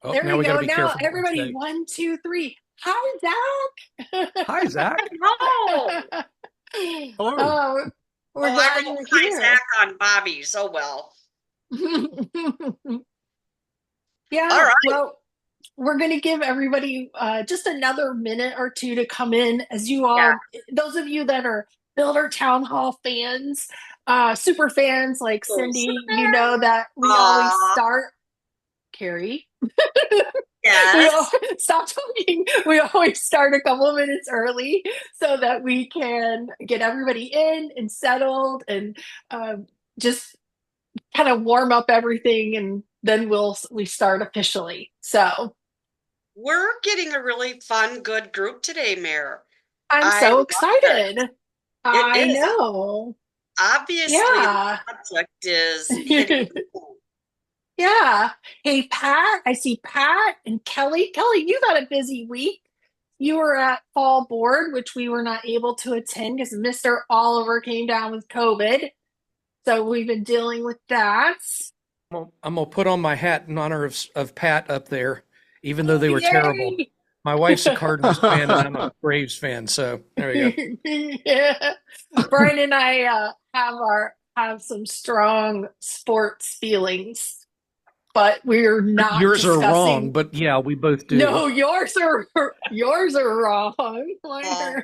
Oh, There now we we got to go. be Now, careful what we everybody, say. 1, 2, 3. Hi, Hi, Zach. Oh, Zach. Hello. Oh, we're oh, I glad wrote you're hi here. Zach on Bobby's. Oh well. All Yeah, right. well, we're going to give everybody just another minute or two to come in. As you Yeah. all, those of you that are Builder Town Hall fans, super fans like Cindy, you know that we always Aw. start, Carrie. We all Yes. stop talking. We always start a couple of minutes early so that we can get everybody in and settled and just kind of warm up everything, and then we start officially. So We're getting a really fun, good group today, Mayor. I'm I so love it. excited. It I is. know. Obviously, the Yeah. subject is hitting home. Yeah. Hey, Pat, I see Pat and Kelly. Kelly, you've had a busy week. You were at Fall Board, which we were not able to attend because Mr. Oliver came down with COVID. So we've been dealing with that. I'm gonna put on my hat in honor of Pat up there, even though Oh, they were terrible. yay! My wife's a Cardinals fan and I'm a Braves fan, so there we go. Yeah. Brian and I have some strong sports feelings, but we're not Yours are wrong, discussing. but yeah, we both do. No, yours are wrong. Oh,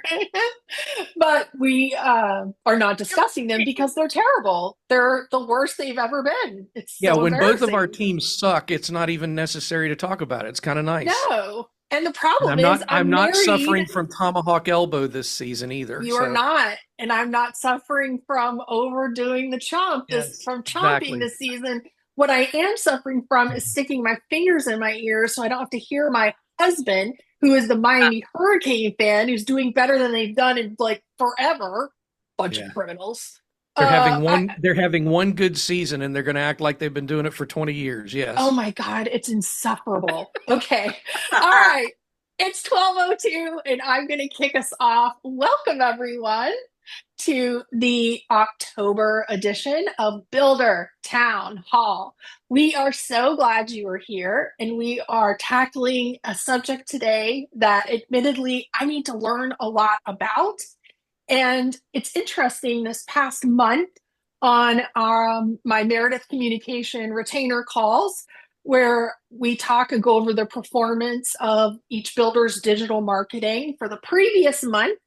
But we are not discussing them because they're terrible. They're the worst they've ever been. It's Yeah, so when both of our embarrassing. teams suck, it's not even necessary to talk about it. It's kind of nice. No. And the And problem I'm is not I'm I'm not married. suffering from tomahawk elbow this season either. You are So not, and I'm not suffering from overdoing the chomp this yes, from chomping exactly. this season. What I am suffering from is sticking my fingers in my ears so I don't have to hear my husband, who is the Miami Hurricane fan, who's doing better than they've done in like forever. Bunch of Yeah. criminals. I, They're having one good season and they're going to act like they've been doing it for 20 years. oh Yes. my God, it's insufferable. Okay. All right. It's 12:02 and I'm going to kick us off. Welcome everyone to the October edition of Builder Town Hall. We are so glad you are here, and we are tackling a subject today that admittedly I need to learn a lot about. And it's interesting this past month on my Meredith communication retainer calls, where we talk and go over the performance of each builder's digital marketing for the previous month.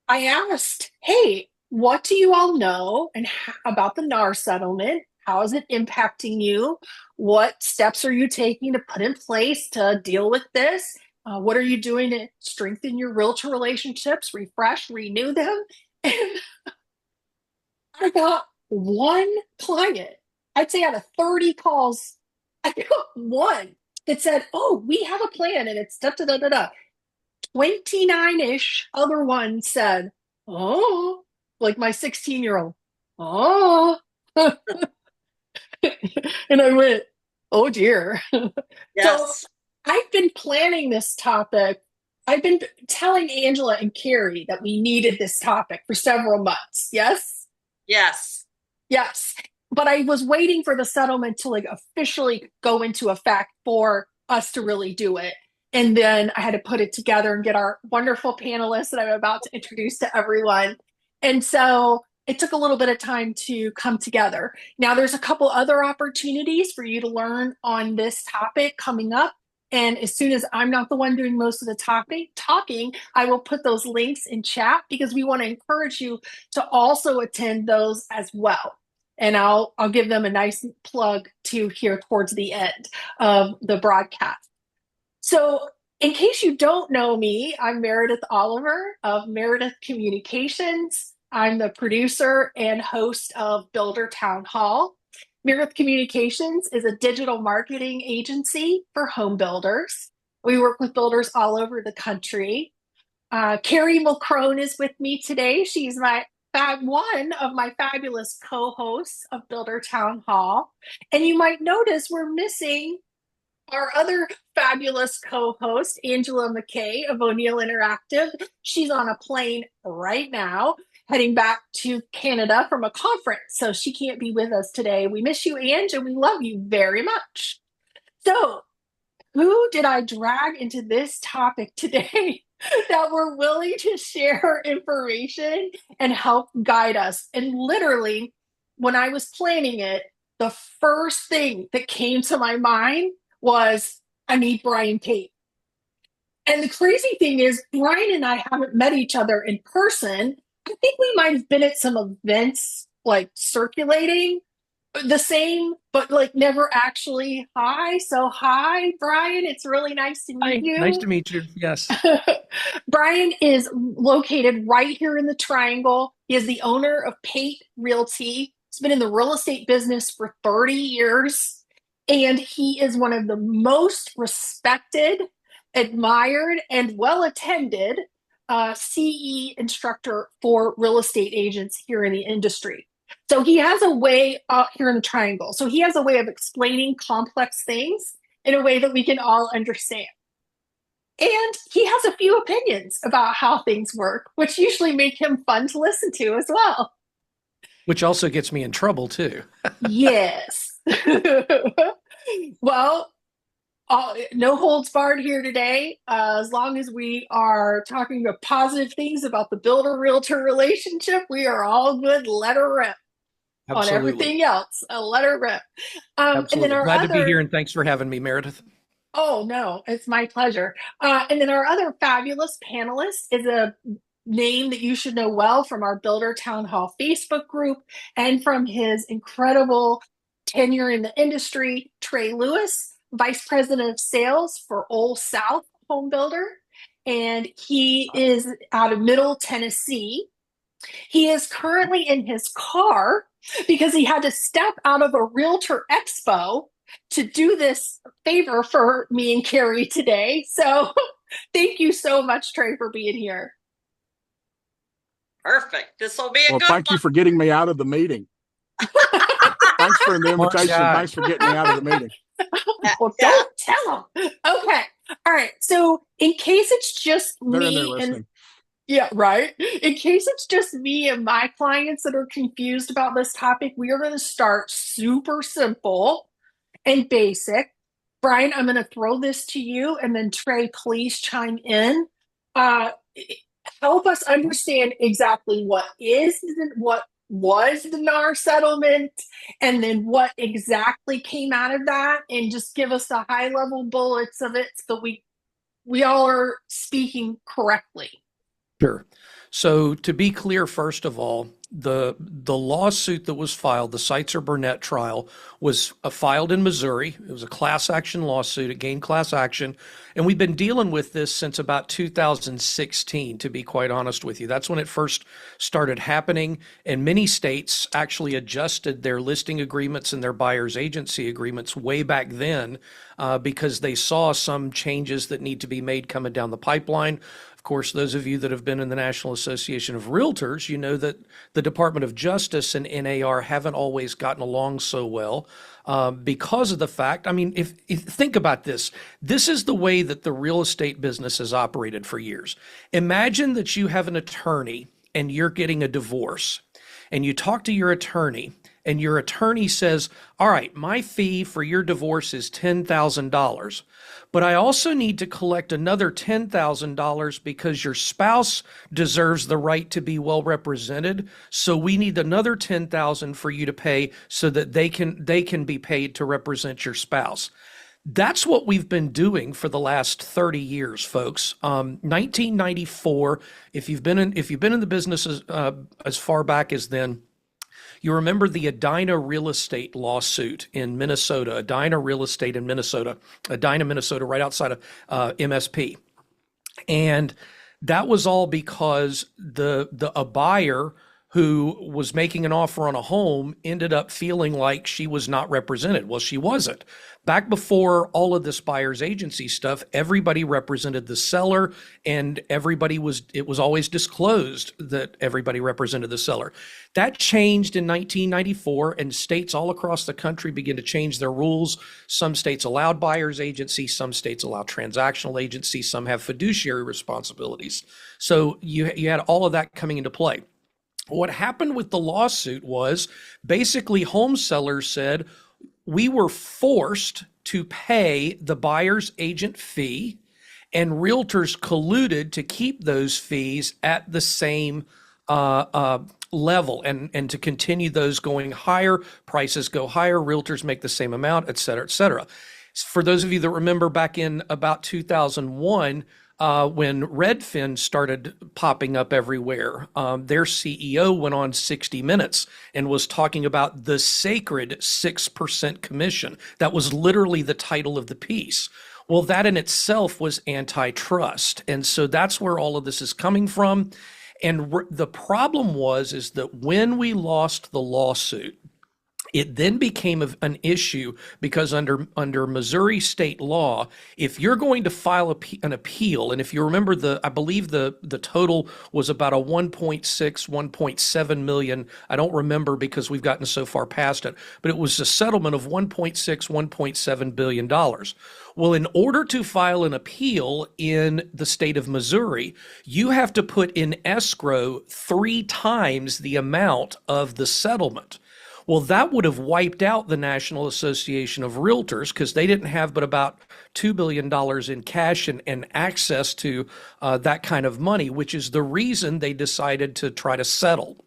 I asked, hey, what do you all know about the NAR settlement? How is it impacting you? What steps are you taking to put in place to deal with this? What are you doing to strengthen your realtor relationships, refresh, renew them? And I got one client. I'd say out of 30 calls, I got one that said, oh, we have a plan and it's da da da da da. 29-ish other ones said, oh, like my 16-year-old, oh. And I went, oh dear. So yes. I've been planning this topic. I've been telling Angela and Carrie that we needed this topic for several months. Yes? Yes. Yes. But I was waiting for the settlement to like officially go into effect for us to really do it. And then I had to put it together and get our wonderful panelists that I'm about to introduce to everyone. And so it took a little bit of time to come together. Now, there's a couple other opportunities for you to learn on this topic coming up. And as soon as I'm not the one doing most of the talking, I will put those links in chat because we want to encourage you to also attend those as well. And I'll give them a nice plug to here towards the end of the broadcast. So, in case you don't know me, I'm Meredith Oliver of Meredith Communications. I'm the producer and host of Builder Town Hall. Meredith Communications is a digital marketing agency for home builders. We work with builders all over the country. Carrie Mulcrone is with me today. She's one of my fabulous co-hosts of Builder Town Hall. And you might notice we're missing our other fabulous co-host, Angela McKay of O'Neill Interactive. She's on a plane right now, heading back to Canada from a conference, so she can't be with us today. We miss you, Ange, and we love you very much. So who did I drag into this topic today that were willing to share information and help guide us? And literally, when I was planning it, the first thing that came to my mind was, I need Brian Tate. And the crazy thing is, Brian and I haven't met each other in person. I think we might have been at some events like circulating the same, but like never actually hi. So, hi, Brian. It's really nice to meet Hi, nice you. to meet you. Yes, Brian is located right here in the Triangle. He is the owner of Pate Realty. He's been in the real estate business for 30 years, and he is one of the most respected, admired, and well attended CE instructor for real estate agents here in the industry. So he has a way here in the Triangle. So he has a way of explaining complex things in a way that we can all understand. And he has a few opinions about how things work, which usually make him fun to listen to as well. which also gets me in trouble too. Yes. Well, no holds barred here today. As long as we are talking about positive things about the builder-realtor relationship, we are all good. Let her rip. On Absolutely. everything else, let her rip. And Absolutely. then our Glad to be other, here, and thanks for having me, Meredith. oh no, it's my pleasure. And then our other fabulous panelist is a name that you should know well from our Builder Town Hall Facebook group and from his incredible tenure in the industry, Trey Lewis, Vice President of Sales for Old South Home Builder. And he is out of Middle Tennessee. He is currently in his car because he had to step out of a realtor expo to do this favor for me and Carrie today. So thank you so much, Trey, for being here. Perfect. This will be a Well, good thank you one. for getting me out of the meeting. Thanks for the invitation. God. Thanks for getting me out of the meeting. Well, Yeah. don't tell him. Okay. All right. So in case it's just They're in there me and listening. yeah, right. In case it's just me and my clients that are confused about this topic, we are going to start super simple and basic. Brian, I'm going to throw this to you, and then Trey, please chime in. Uh, Help us understand exactly what was the NAR settlement, and then what exactly came out of that, and just give us the high level bullets of it so we all are speaking correctly. Sure. So to be clear, first of all, the lawsuit that was filed, the Seitzer Burnett trial, was filed in Missouri. It was a class action lawsuit. It gained class action. And we've been dealing with this since about 2016, to be quite honest with you. That's when it first started happening. And many states actually adjusted their listing agreements and their buyer's agency agreements way back then because they saw some changes that need to be made coming down the pipeline. Of course, those of you that have been in the National Association of Realtors, you know that the Department of Justice and NAR haven't always gotten along so well because of the fact, I mean, if think about this, this is the way that the real estate business has operated for years. Imagine that you have an attorney and you're getting a divorce, and you talk to your attorney, and your attorney says, all right, my fee for your divorce is $10,000. But I also need to collect another $10,000 because your spouse deserves the right to be well represented. So we need another $10,000 for you to pay so that they can be paid to represent your spouse. That's what we've been doing for the last 30 years, folks. 1994. If you've been in the business as far back as then, you remember the Edina real estate lawsuit in Minnesota, Edina real estate in Minnesota, Edina, Minnesota, right outside of MSP. And that was all because a buyer who was making an offer on a home ended up feeling like she was not represented. Well, she wasn't. Back before all of this buyer's agency stuff, everybody represented the seller, and it was always disclosed that everybody represented the seller. That changed in 1994, and states all across the country began to change their rules. Some states allowed buyer's agency, some states allow transactional agency, some have fiduciary responsibilities. So you had all of that coming into play. What happened with the lawsuit was basically home sellers said, we were forced to pay the buyer's agent fee, and realtors colluded to keep those fees at the same level and to continue those going higher. Prices go higher, realtors make the same amount, et cetera, et cetera. For those of you that remember back in about 2001, when Redfin started popping up everywhere, their CEO went on 60 Minutes and was talking about the sacred 6% commission. That was literally the title of the piece. Well, that in itself was antitrust. And so that's where all of this is coming from. And the problem is that when we lost the lawsuit, it then became an issue because under Missouri state law, if you're going to file an appeal, and if you remember I believe the total was about a 1.6, 1.7 million. I don't remember because we've gotten so far past it, but it was a settlement of 1.6, 1.7 billion dollars. Well, in order to file an appeal in the state of Missouri, you have to put in escrow 3 times the amount of the settlement. Well, that would have wiped out the National Association of Realtors because they didn't have but about $2 billion in cash and access to that kind of money, which is the reason they decided to try to settle.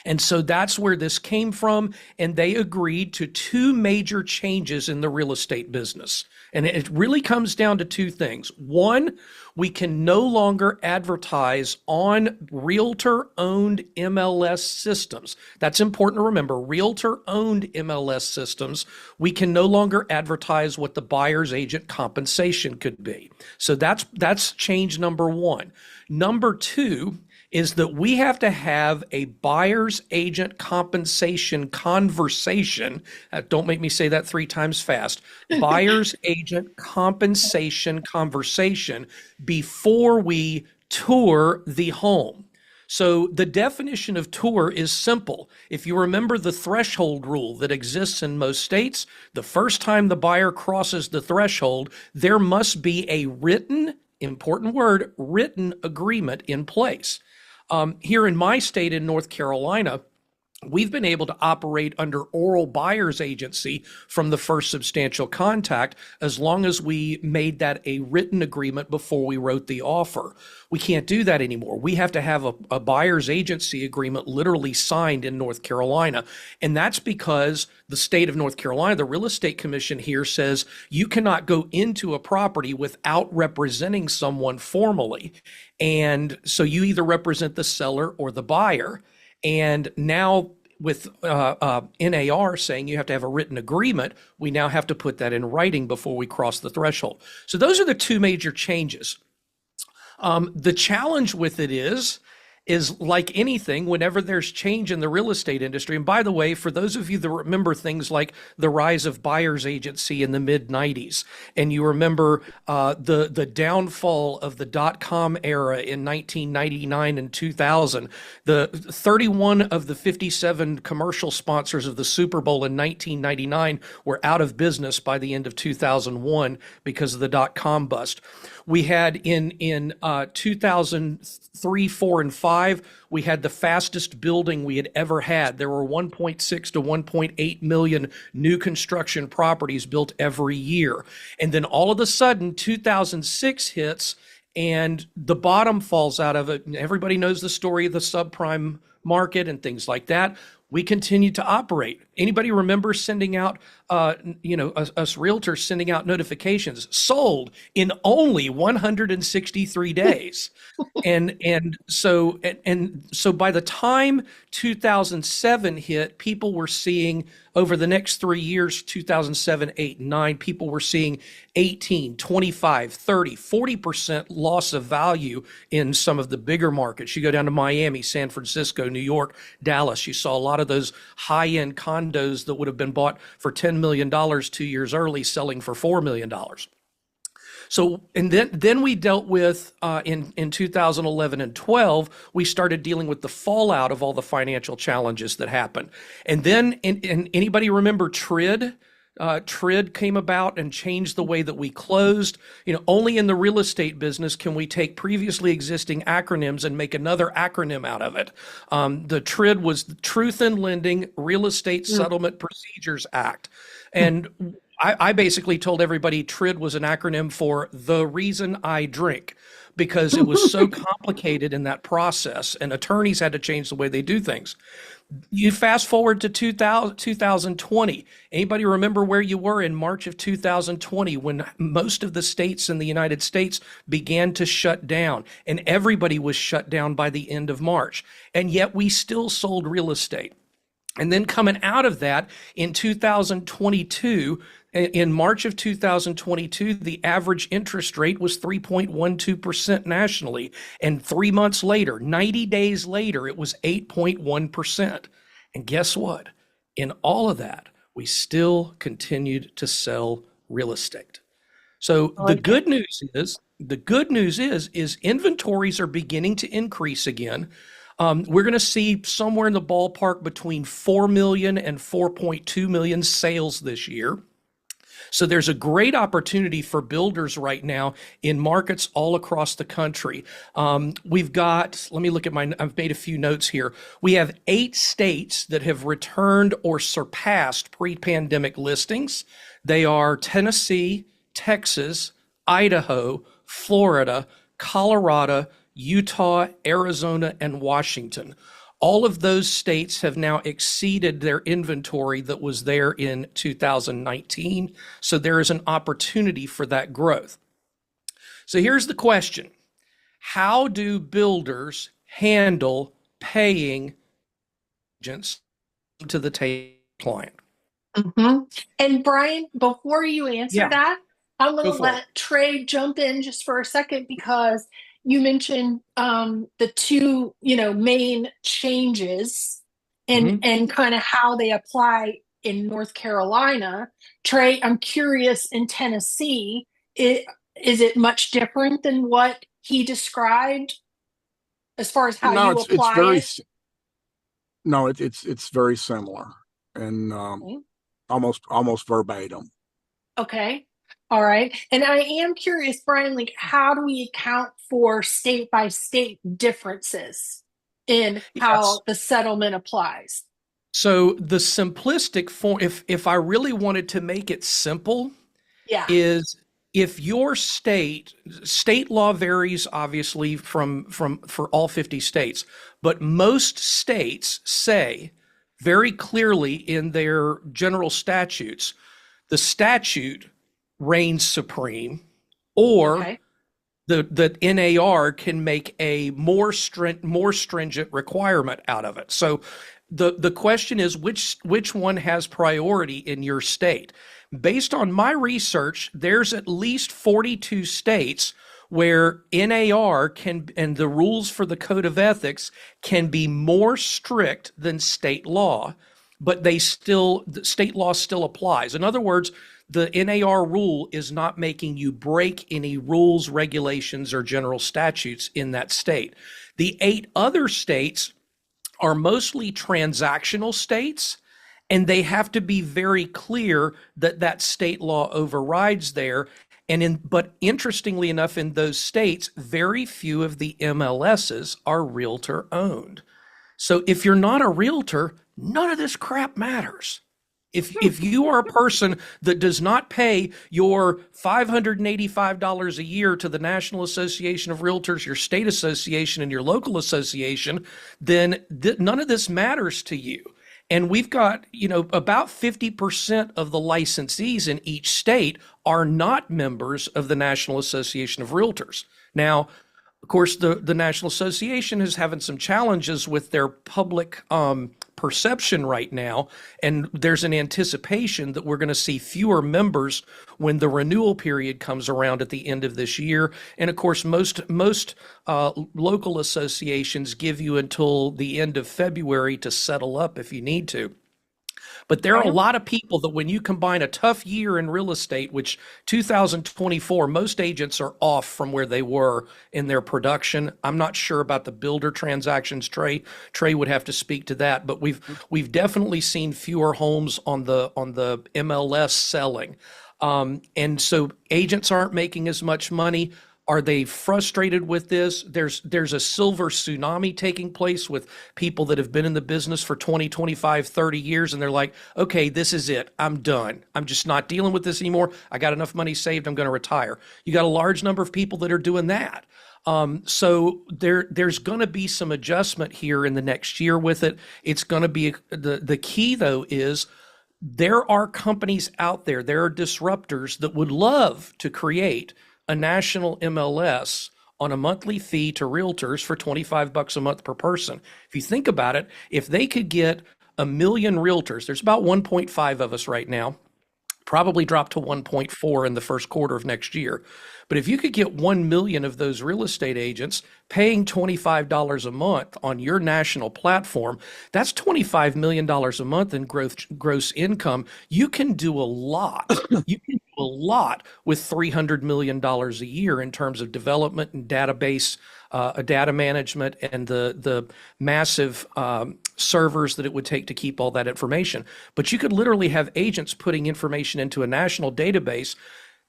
And so that's where this came from. And they agreed to 2 major changes in the real estate business. And it really comes down to 2 things. One, we can no longer advertise on realtor-owned MLS systems. That's important to remember. Realtor-owned MLS systems, we can no longer advertise what the buyer's agent compensation could be. So that's change number 1. Number 2 is that we have to have a buyer's agent compensation conversation. Don't make me say that 3 times fast. Buyer's agent compensation conversation before we tour the home. So the definition of tour is simple. If you remember the threshold rule that exists in most states, the first time the buyer crosses the threshold, there must be a written, important word, written agreement in place. Here in my state in North Carolina, we've been able to operate under oral buyer's agency from the first substantial contact as long as we made that a written agreement before we wrote the offer. We can't do that anymore. We have to have a buyer's agency agreement literally signed in North Carolina. And that's because the state of North Carolina, the Real Estate Commission here says you cannot go into a property without representing someone formally. And so you either represent the seller or the buyer. And now with NAR saying you have to have a written agreement, we now have to put that in writing before we cross the threshold. So those are the 2 major changes. The challenge with it is like anything, whenever there's change in the real estate industry. And by the way, for those of you that remember things like the rise of buyer's agency in the mid-90s, and you remember the downfall of the dot-com era in 1999 and 2000, the 31 of the 57 commercial sponsors of the Super Bowl in 1999 were out of business by the end of 2001 because of the dot-com bust. We had in 2003, 4, and 5, we had the fastest building we had ever had. There were 1.6 to 1.8 million new construction properties built every year. And then all of a sudden, 2006 hits and the bottom falls out of it. Everybody knows the story of the subprime market and things like that. We continue to operate. Anybody remember sending out, us realtors sending out notifications, sold in only 163 days. And so by the time 2007 hit, people were seeing over the next 3 years, 2007, 8, 9, people were seeing 18, 25, 30, 40% loss of value in some of the bigger markets. You go down to Miami, San Francisco, New York, Dallas, you saw a lot of those high-end condos that would have been bought for $10 million 2 years early selling for $4 million. So, and then we dealt with, in 2011 and 12, we started dealing with the fallout of all the financial challenges that happened. And then, and anybody remember TRID? TRID came about and changed the way that we closed. Only in the real estate business can we take previously existing acronyms and make another acronym out of it. The TRID was the Truth in Lending Real Estate Settlement Procedures Act. And I basically told everybody TRID was an acronym for the reason I drink, because it was so complicated in that process, and attorneys had to change the way they do things. You fast forward to 2020. Anybody remember where you were in March of 2020 when most of the states in the United States began to shut down, and everybody was shut down by the end of March, and yet we still sold real estate. And then coming out of that in 2022, in March of 2022, the average interest rate was 3.12% nationally. And 3 months later, 90 days later, it was 8.1%. And guess what? In all of that, we still continued to sell real estate. So the good news is inventories are beginning to increase again. We're going to see somewhere in the ballpark between 4 million and 4.2 million sales this year. So there's a great opportunity for builders right now in markets all across the country. We've got, let me look at I've made a few notes here. We have 8 states that have returned or surpassed pre-pandemic listings. They are Tennessee, Texas, Idaho, Florida, Colorado, Utah, Arizona, and Washington. All of those states have now exceeded their inventory that was there in 2019. So there is an opportunity for that growth. So here's the question. How do builders handle paying agents to the client? Mm-hmm. And Brian, before you answer that, I'm going to let Trey jump in just for a second, because you mentioned the two, main changes and kind of how they apply in North Carolina. Trey, I'm curious, in Tennessee, is it much different than what he described as far as how you apply it? No, it's very similar and almost verbatim. Okay. All right. And I am curious, Brian, like, how do we account for state by state differences in how the settlement applies? So the simplistic form, if I really wanted to make it simple, is if your state law varies obviously for all 50 states, but most states say very clearly in their general statutes, the statute reigns supreme, or the NAR can make a more stringent requirement out of it. So the question is, which one has priority in your state? Based on my research, there's at least 42 states where NAR can, and the rules for the code of ethics can be more strict than state law, but the state law still applies. In other words, the NAR rule is not making you break any rules, regulations, or general statutes in that state. The 8 other states are mostly transactional states, and they have to be very clear that state law overrides there. But interestingly enough, in those states, very few of the MLSs are realtor owned. So if you're not a realtor, none of this crap matters. If you are a person that does not pay your $585 a year to the National Association of Realtors, your state association, and your local association, then none of this matters to you. And we've got, about 50% of the licensees in each state are not members of the National Association of Realtors. Now, of course, the National Association is having some challenges with their public perception right now, and there's an anticipation that we're going to see fewer members when the renewal period comes around at the end of this year. And of course, most local associations give you until the end of February to settle up if you need to. But there are a lot of people that when you combine a tough year in real estate, which 2024, most agents are off from where they were in their production. I'm not sure about the builder transactions. Trey would have to speak to that, but we've definitely seen fewer homes on the MLS selling. And so agents aren't making as much money. Are they frustrated with this? There's a silver tsunami taking place with people that have been in the business for 20, 25, 30 years, and they're like, okay, this is it. I'm done. I'm just not dealing with this anymore. I got enough money saved. I'm going to retire. You got a large number of people that are doing that. So there's going to be some adjustment here in the next year with it. It's going to be the key though is there are companies out there, there are disruptors that would love to create a national MLS on a monthly fee to realtors for $25 a month per person. If you think about it, if they could get 1 million realtors, there's about 1.5 of us right now, probably drop to 1.4 in the first quarter of next year. But if you could get 1 million of those real estate agents paying $25 a month on your national platform, that's $25 million a month in gross income. You can do a lot. You can do a lot with $300 million a year in terms of development and database, data management, and the massive servers that it would take to keep all that information. But you could literally have agents putting information into a national database.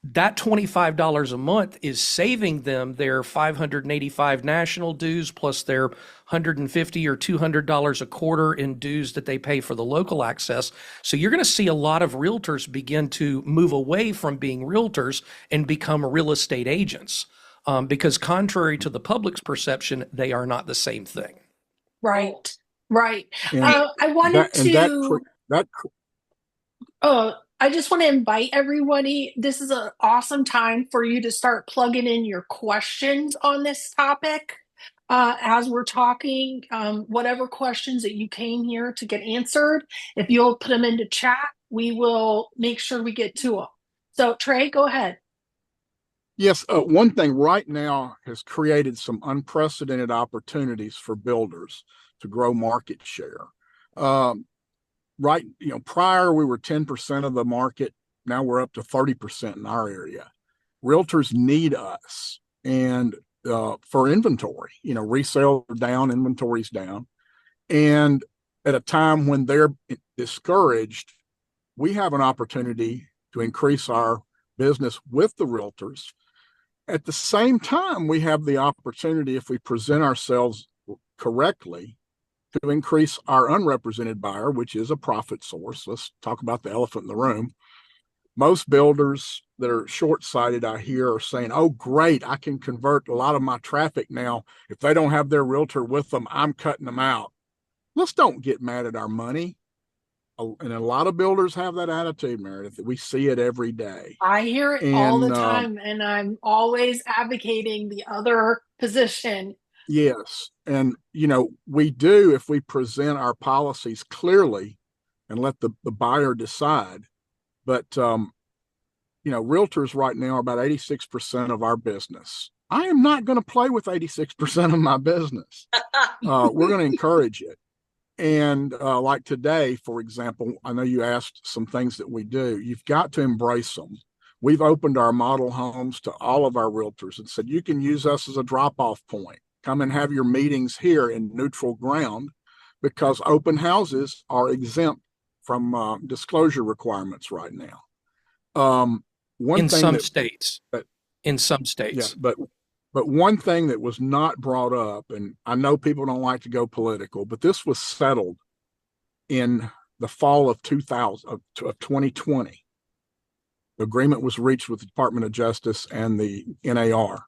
That $25 a month is saving them their $585 national dues plus their $150 or $200 a quarter in dues that they pay for the local access. So you're going to see a lot of realtors begin to move away from being realtors and become real estate agents, because contrary to the public's perception, they are not the same thing. Right. Right. And I wanted to. that Oh, I just want to invite everybody. This is an awesome time for you to start plugging in your questions on this topic as we're talking. Whatever questions that you came here to get answered, if you'll put them into chat, we will make sure we get to them. So, Trey, go ahead. Yes, one thing right now has created some unprecedented opportunities for builders to grow market share. Right, prior we were 10% of the market. Now we're up to 30% in our area. Realtors need us, and for inventory, resale are down, inventory's down, and at a time when they're discouraged, we have an opportunity to increase our business with the realtors. At the same time, we have the opportunity, if we present ourselves correctly, to increase our unrepresented buyer, which is a profit source. Let's talk about the elephant in the room. Most builders that are short-sighted, I hear, are saying, oh, great, I can convert a lot of my traffic now. If they don't have their realtor with them, I'm cutting them out. Let's don't get mad at our money. And a lot of builders have that attitude, Meredith. We see it every day. I hear it all the time, and I'm always advocating the other position. Yes. And, we do, if we present our policies clearly and let the buyer decide. But, realtors right now are about 86% of our business. I am not going to play with 86% of my business. We're going to encourage it. And like today, for example, I know you asked some things that we do. You've got to embrace them. We've opened our model homes to all of our realtors and said, you can use us as a drop-off point. Come and have your meetings here in neutral ground, because open houses are exempt from disclosure requirements right now. In some states. Yeah, but one thing that was not brought up, and I know people don't like to go political, but this was settled in the fall of 2020. The agreement was reached with the Department of Justice and the NAR,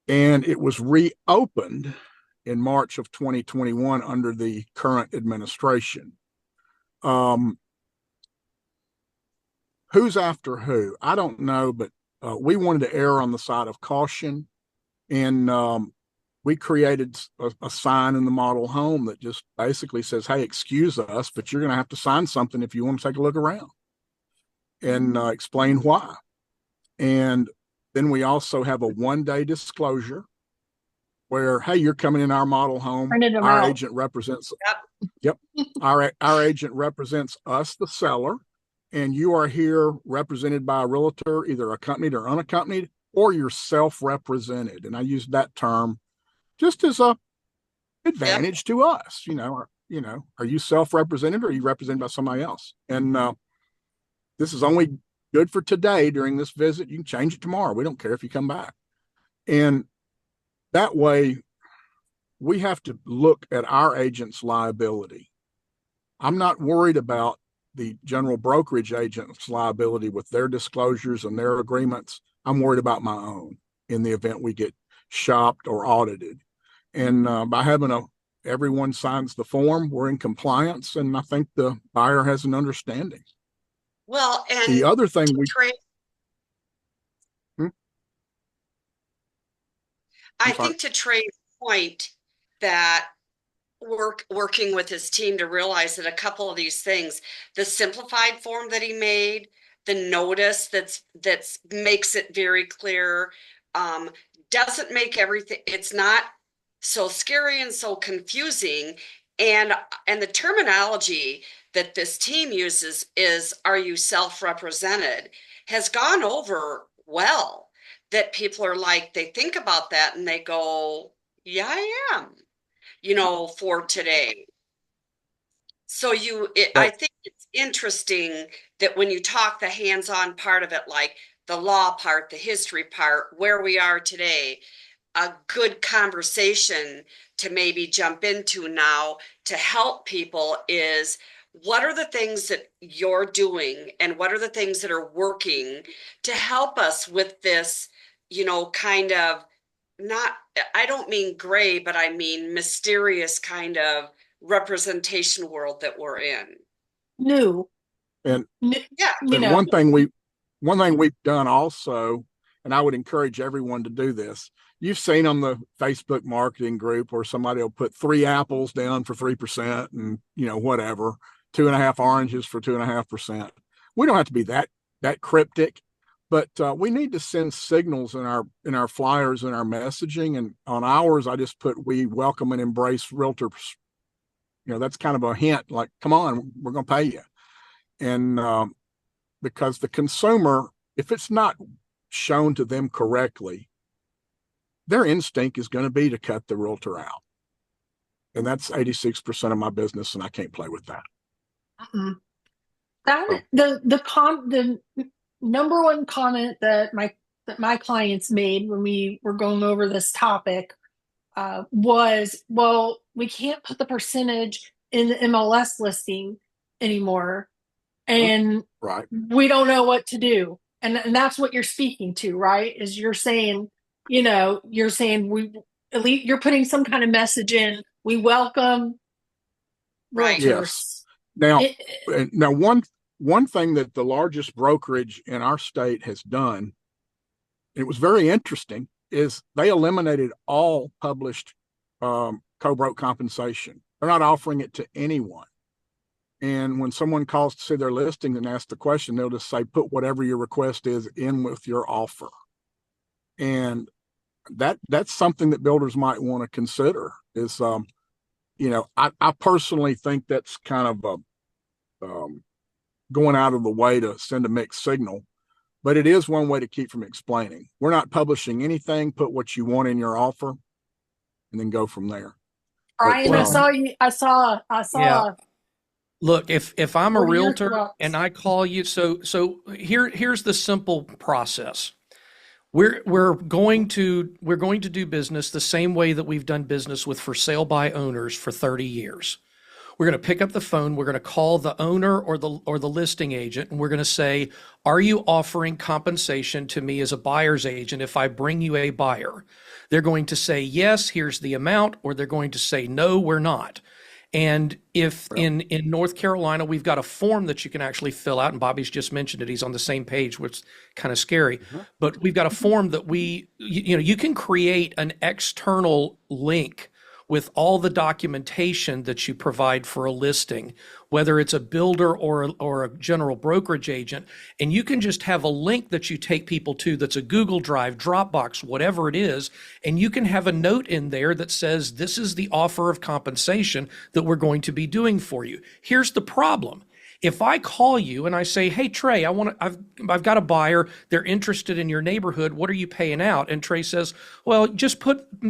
and it was reopened in March of 2021 under the current administration. Who's after who? I don't know, but we wanted to err on the side of caution. And we created a sign in the model home that just basically says, hey, excuse us, but you're going to have to sign something if you want to take a look around, and explain why. And then we also have a 1-day disclosure where, hey, you're coming in our model home. Our agent represents, our agent represents us, the seller, and you are here represented by a realtor, either accompanied or unaccompanied, or you're self-represented. And I use that term just as a advantage to us. Are you self-represented, or are you represented by somebody else? And this is only good for today during this visit. You can change it tomorrow. We don't care if you come back. And that way, we have to look at our agent's liability. I'm not worried about the general brokerage agent's liability with their disclosures and their agreements. I'm worried about my own in the event we get shopped or audited. And by having everyone signs the form, we're in compliance, and I think the buyer has an understanding. Well, and The other thing I think to Trey's point that working with his team to realize that a couple of these things, the simplified form that he made, the notice that's makes it very clear, doesn't make everything, it's not so scary and so confusing. And the terminology that this team uses is, are you self-represented, has gone over well. That people are like, they think about that and they go, yeah, I am, for today. So I think it's interesting that when you talk the hands-on part of it, like the law part, the history part, where we are today, a good conversation to maybe jump into now to help people is, what are the things that you're doing and what are the things that are working to help us with this, kind of, not, I don't mean gray, but I mean mysterious kind of representation world that we're in. New. and Yeah. and one thing we've done also, and I would encourage everyone to do this. You've seen on the Facebook marketing group where somebody will put 3 apples down for 3% and whatever, 2.5 oranges for 2.5%. We don't have to be that cryptic, but we need to send signals in our flyers and our messaging. And on ours, I just put, we welcome and embrace realtors. That's kind of a hint, like, come on, we're going to pay you. And because the consumer, if it's not shown to them correctly, their instinct is going to be to cut the realtor out. And that's 86% of my business, and I can't play with that. The number one comment that my clients made when we were going over this topic was, well, we can't put the percentage in the MLS listing anymore, and Right. we don't know what to do. And that's what you're speaking to, right? Is you're saying, we, at least you're putting some kind of message in. We welcome Right. realtors. Yes. Now one thing that the largest brokerage in our state has done, it was very interesting, is they eliminated all published co-broke compensation. They're not offering it to anyone. And when someone calls to see their listing and ask the question, they'll just say, put whatever your request is in with your offer. And that's something that builders might want to consider is, I personally think that's kind of going out of the way to send a mixed signal, but it is one way to keep from explaining. We're not publishing anything. Put what you want in your offer and then go from there. Brian, I saw. Yeah. Look, if I'm a What are your realtor thoughts? and I call you, so here's the simple process. We're going to do business the same way that we've done business with for sale by owners for 30 years. We're going to pick up the phone. We're going to call the owner or the listing agent, and we're going to say, are you offering compensation to me as a buyer's agent if I bring you a buyer? They're going to say, yes, here's the amount, or they're going to say, no, we're not. And if in North Carolina, we've got a form that you can actually fill out, and Bobby's just mentioned it. He's on the same page, which is kind of scary. But we've got a form that you can create an external link with all the documentation that you provide for a listing, whether it's a builder or a general brokerage agent, and you can just have a link that you take people to that's a Google Drive, Dropbox, whatever it is, and you can have a note in there that says, this is the offer of compensation that we're going to be doing for you. Here's the problem. If I call you and I say, "Hey Trey, I've got a buyer, they're interested in your neighborhood. What are you paying out?" And Trey says, "Well, just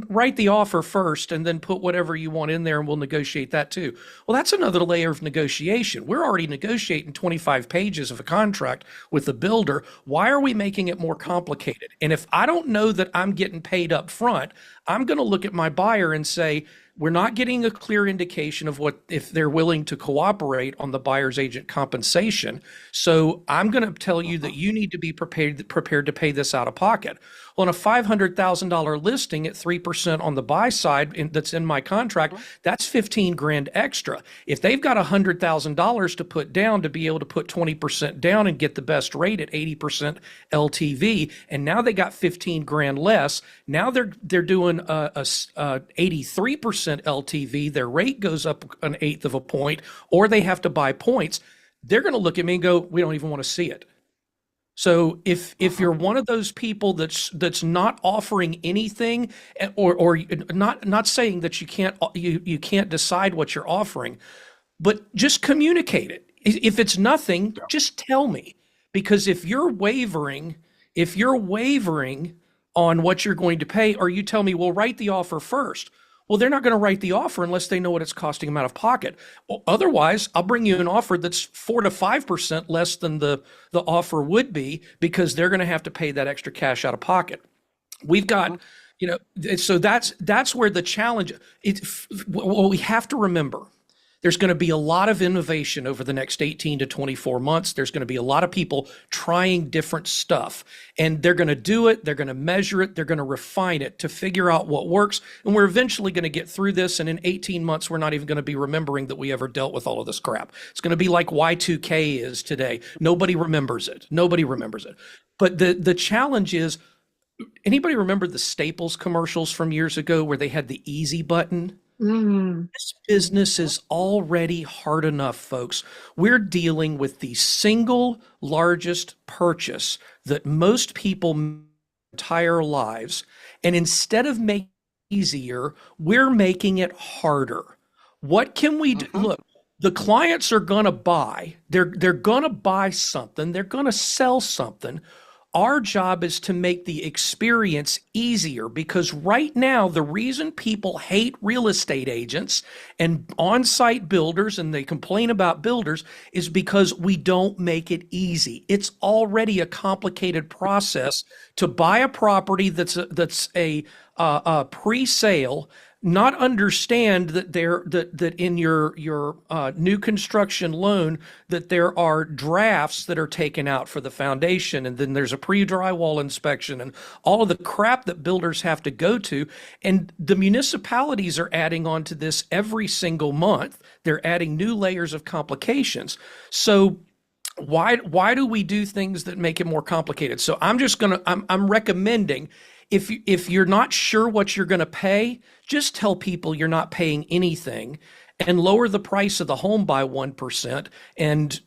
write the offer first and then put whatever you want in there and we'll negotiate that too." Well, that's another layer of negotiation. We're already negotiating 25 pages of a contract with the builder. Why are we making it more complicated? And if I don't know that I'm getting paid up front, I'm going to look at my buyer and say, we're not getting a clear indication of what if they're willing to cooperate on the buyer's agent compensation. So I'm going to tell you that you need to be prepared to pay this out of pocket. Well, on a $500,000 listing at 3% on the buy side that's in my contract, that's 15 grand extra. If they've got $100,000 to put down to be able to put 20% down and get the best rate at 80% LTV, and now they got 15 grand less, now they're doing a 83% LTV, their rate goes up an eighth of a point, or they have to buy points, they're going to look at me and go, we don't even want to see it. So if you're one of those people that's not offering anything, or not saying that you can't decide what you're offering, but just communicate it. If it's nothing, just tell me. Because if you're wavering on what you're going to pay, or you tell me, well, write the offer first. Well, they're not going to write the offer unless they know what it's costing them out of pocket. Well, otherwise, I'll bring you an offer that's 4 to 5% less than the offer would be, because they're going to have to pay that extra cash out of pocket. We've got, so that's where the challenge. What we have to remember. There's going to be a lot of innovation over the next 18 to 24 months. There's going to be a lot of people trying different stuff, and they're going to do it. They're going to measure it. They're going to refine it to figure out what works. And we're eventually going to get through this. And in 18 months, we're not even going to be remembering that we ever dealt with all of this crap. It's going to be like Y2K is today. Nobody remembers it. But the challenge is, anybody remember the Staples commercials from years ago where they had the easy button? This business is already hard enough, folks. We're dealing with the single largest purchase that most people make their entire lives. And instead of making it easier, we're making it harder. What can we do? Look, the clients are going to buy. They're going to buy something. They're going to sell something. Our job is to make the experience easier, because right now, the reason people hate real estate agents and on-site builders, and they complain about builders, is because we don't make it easy. It's already a complicated process to buy a property that's a pre-sale, not understand that in your new construction loan that there are drafts that are taken out for the foundation, and then there's a pre-drywall inspection and all of the crap that builders have to go to, and the municipalities are adding on to this every single month. They're adding new layers of complications. So why do we do things that make it more complicated? So I'm recommending, if you're not sure what you're going to pay, just tell people you're not paying anything, and lower the price of the home by 1%, and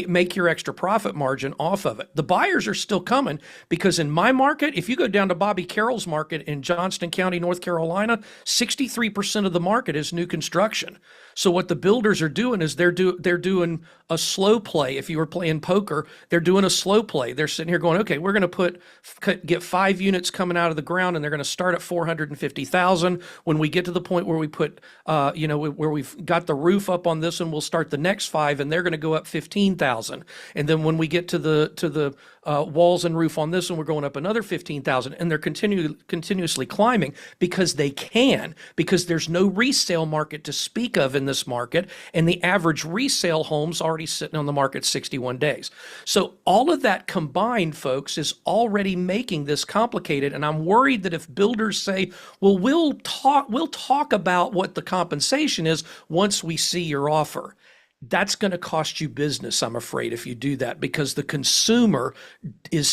make your extra profit margin off of it. The buyers are still coming, because in my market, if you go down to Bobby Carroll's market in Johnston County, North Carolina, 63% of the market is new construction. So what the builders are doing is they're doing a slow play. If you were playing poker, they're doing a slow play. They're sitting here going, okay, we're going to get 5 units coming out of the ground, and they're going to start at 450,000. When we get to the point where we put, where we've got the roof up on this one, we'll start the next 5, and they're going to go up 15,000. And then when we get to the walls and roof on this one, we're going up another 15,000, and they're continuously climbing, because there's no resale market to speak of in this market, and the average resale home's already sitting on the market 61 days. So all of that combined, folks, is already making this complicated. And I'm worried that if builders say, well, we'll talk about what the compensation is once we see your offer, that's going to cost you business, I'm afraid, if you do that, because the consumer's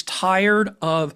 tired of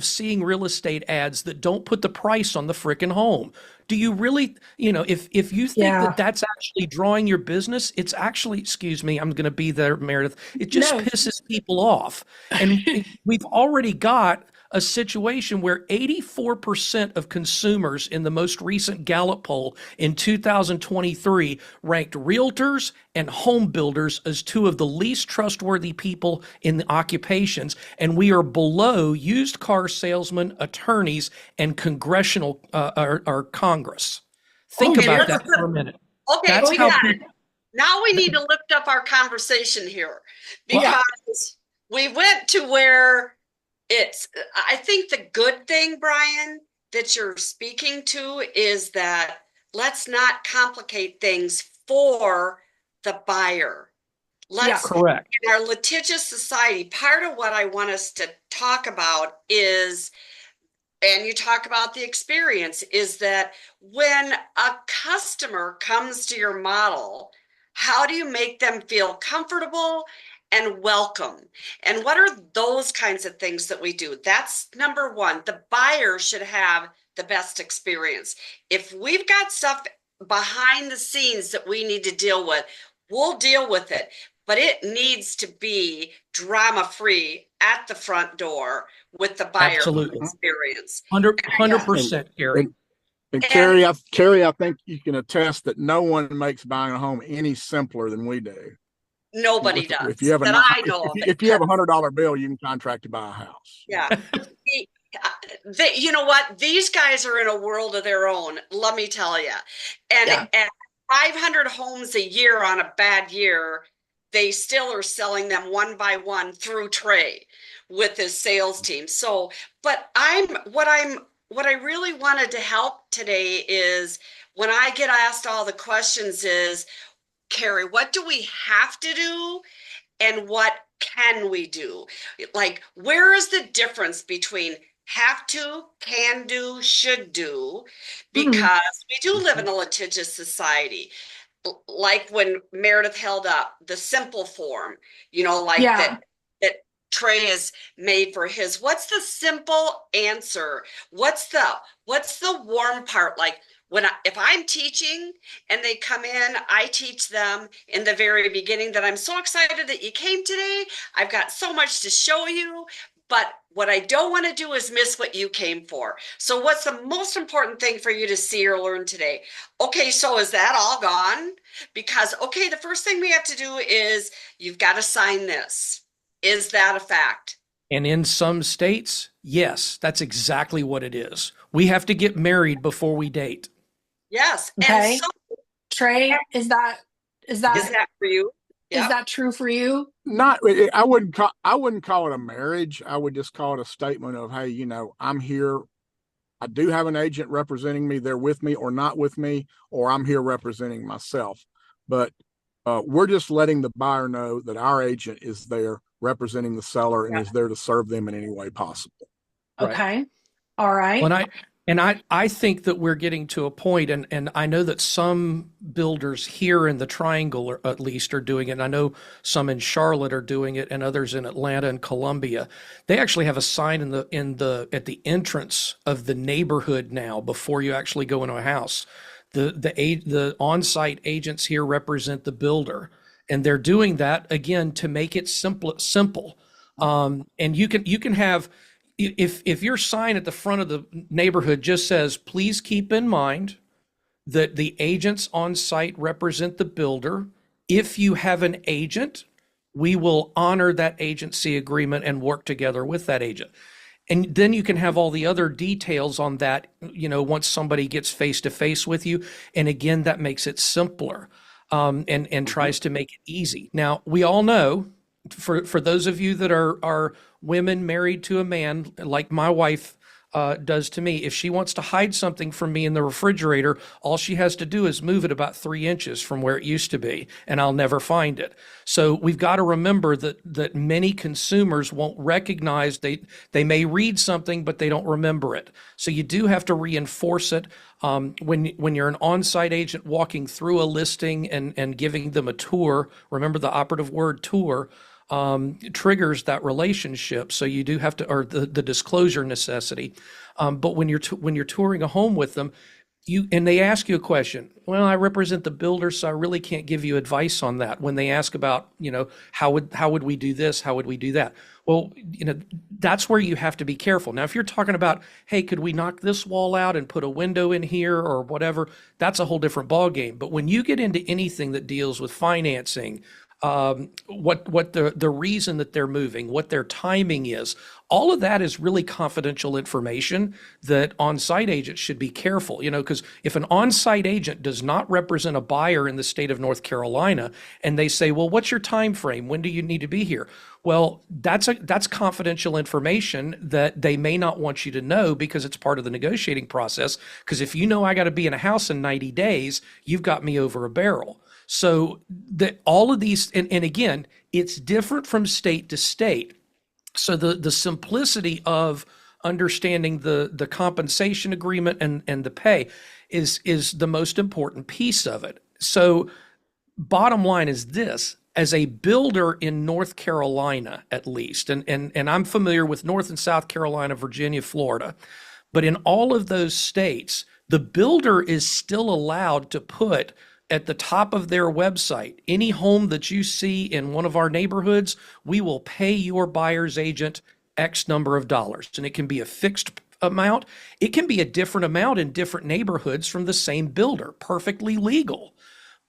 seeing real estate ads that don't put the price on the frickin' home. Do you really, if you think that that's actually drawing your business, it's actually, excuse me, I'm going to be there, Meredith. It just pisses people off. And we've already got a situation where 84% of consumers in the most recent Gallup poll in 2023 ranked realtors and home builders as two of the least trustworthy people in the occupations, and we are below used car salesmen, attorneys, and congressional or Congress. Think Okay, about that for a minute. Okay, That's we how got it. people, Now we need to lift up our conversation here Well, because we went to where I think the good thing, Brian, that you're speaking to is that let's not complicate things for the buyer. Let's, correct. in our litigious society, part of what I want us to talk about is, and you talk about the experience, is that when a customer comes to your model, how do you make them feel comfortable and welcome? And what are those kinds of things that we do? That's number one. The buyer should have the best experience. If we've got stuff behind the scenes that we need to deal with, we'll deal with it. But it needs to be drama-free at the front door with the buyer Absolutely. experience. 100%, Gary. And Carrie, I think you can attest that no one makes buying a home any simpler than we do. Nobody does. If you have that I know of. if you have $100 bill, you can contract to buy a house. Yeah. You know what? These guys are in a world of their own, let me tell you. And at 500 homes a year on a bad year, they still are selling them one by one through Trey with his sales team. So, but what I really wanted to help today is when I get asked all the questions is, Carrie, what do we have to do and what can we do? Like, where is the difference between have to, can do, should do? Because we do live in a litigious society. Like when Meredith held up the simple form, that Trey has made for his. What's the simple answer? What's the warm part? Like if I'm teaching and they come in, I teach them in the very beginning that I'm so excited that you came today. I've got so much to show you. But what I don't want to do is miss what you came for. So what's the most important thing for you to see or learn today? Okay, so is that all gone? Because, the first thing we have to do is you've got to sign this. Is that a fact? And in some states, yes, that's exactly what it is. We have to get married before we date. Yes. Okay. And so, Trey, is that is that for you? Is that true for you? Not, I wouldn't call it a marriage. I would just call it a statement of, hey, I'm here. I do have an agent representing me. They're with me or not with me, or I'm here representing myself. But we're just letting the buyer know that our agent is there representing the seller and is there to serve them in any way possible. Okay. All right. I think that we're getting to a point, and I know that some builders here in the Triangle, at least, are doing it. And I know some in Charlotte are doing it, and others in Atlanta and Columbia. They actually have a sign at the entrance of the neighborhood now before you actually go into a house. The on-site agents here represent the builder, and they're doing that again to make it simple. And you can have. If your sign at the front of the neighborhood just says, please keep in mind that the agents on site represent the builder. If you have an agent, we will honor that agency agreement and work together with that agent. And then you can have all the other details on that, once somebody gets face to face with you. And again, that makes it simpler and tries to make it easy. Now, we all know, for those of you that are women married to a man, like my wife does to me, if she wants to hide something from me in the refrigerator, all she has to do is move it about 3 inches from where it used to be, and I'll never find it. So we've got to remember that many consumers won't recognize, they may read something, but they don't remember it. So you do have to reinforce it. When you're an on-site agent walking through a listing and giving them a tour, remember the operative word tour, triggers that relationship. So you do have to, or the disclosure necessity. But when you're touring a home with them, and they ask you a question. Well, I represent the builder, so I really can't give you advice on that. When they ask about, how would we do this? How would we do that? Well, that's where you have to be careful. Now, if you're talking about, hey, could we knock this wall out and put a window in here or whatever, that's a whole different ballgame. But when you get into anything that deals with financing, what the reason that they're moving, what their timing is, all of that is really confidential information that on-site agents should be careful, because if an on-site agent does not represent a buyer in the state of North Carolina and they say, well, what's your time frame? When do you need to be here? Well, that's confidential information that they may not want you to know because it's part of the negotiating process. Because if I got to be in a house in 90 days, you've got me over a barrel. So that all of these, and again, it's different from state to state. So the simplicity of understanding the compensation agreement and the pay is the most important piece of it. So bottom line is this: as a builder in North Carolina, at least, and I'm familiar with North and South Carolina, Virginia, Florida, but in all of those states, the builder is still allowed to put at the top of their website, any home that you see in one of our neighborhoods, we will pay your buyer's agent X number of dollars. And it can be a fixed amount. It can be a different amount in different neighborhoods from the same builder, perfectly legal.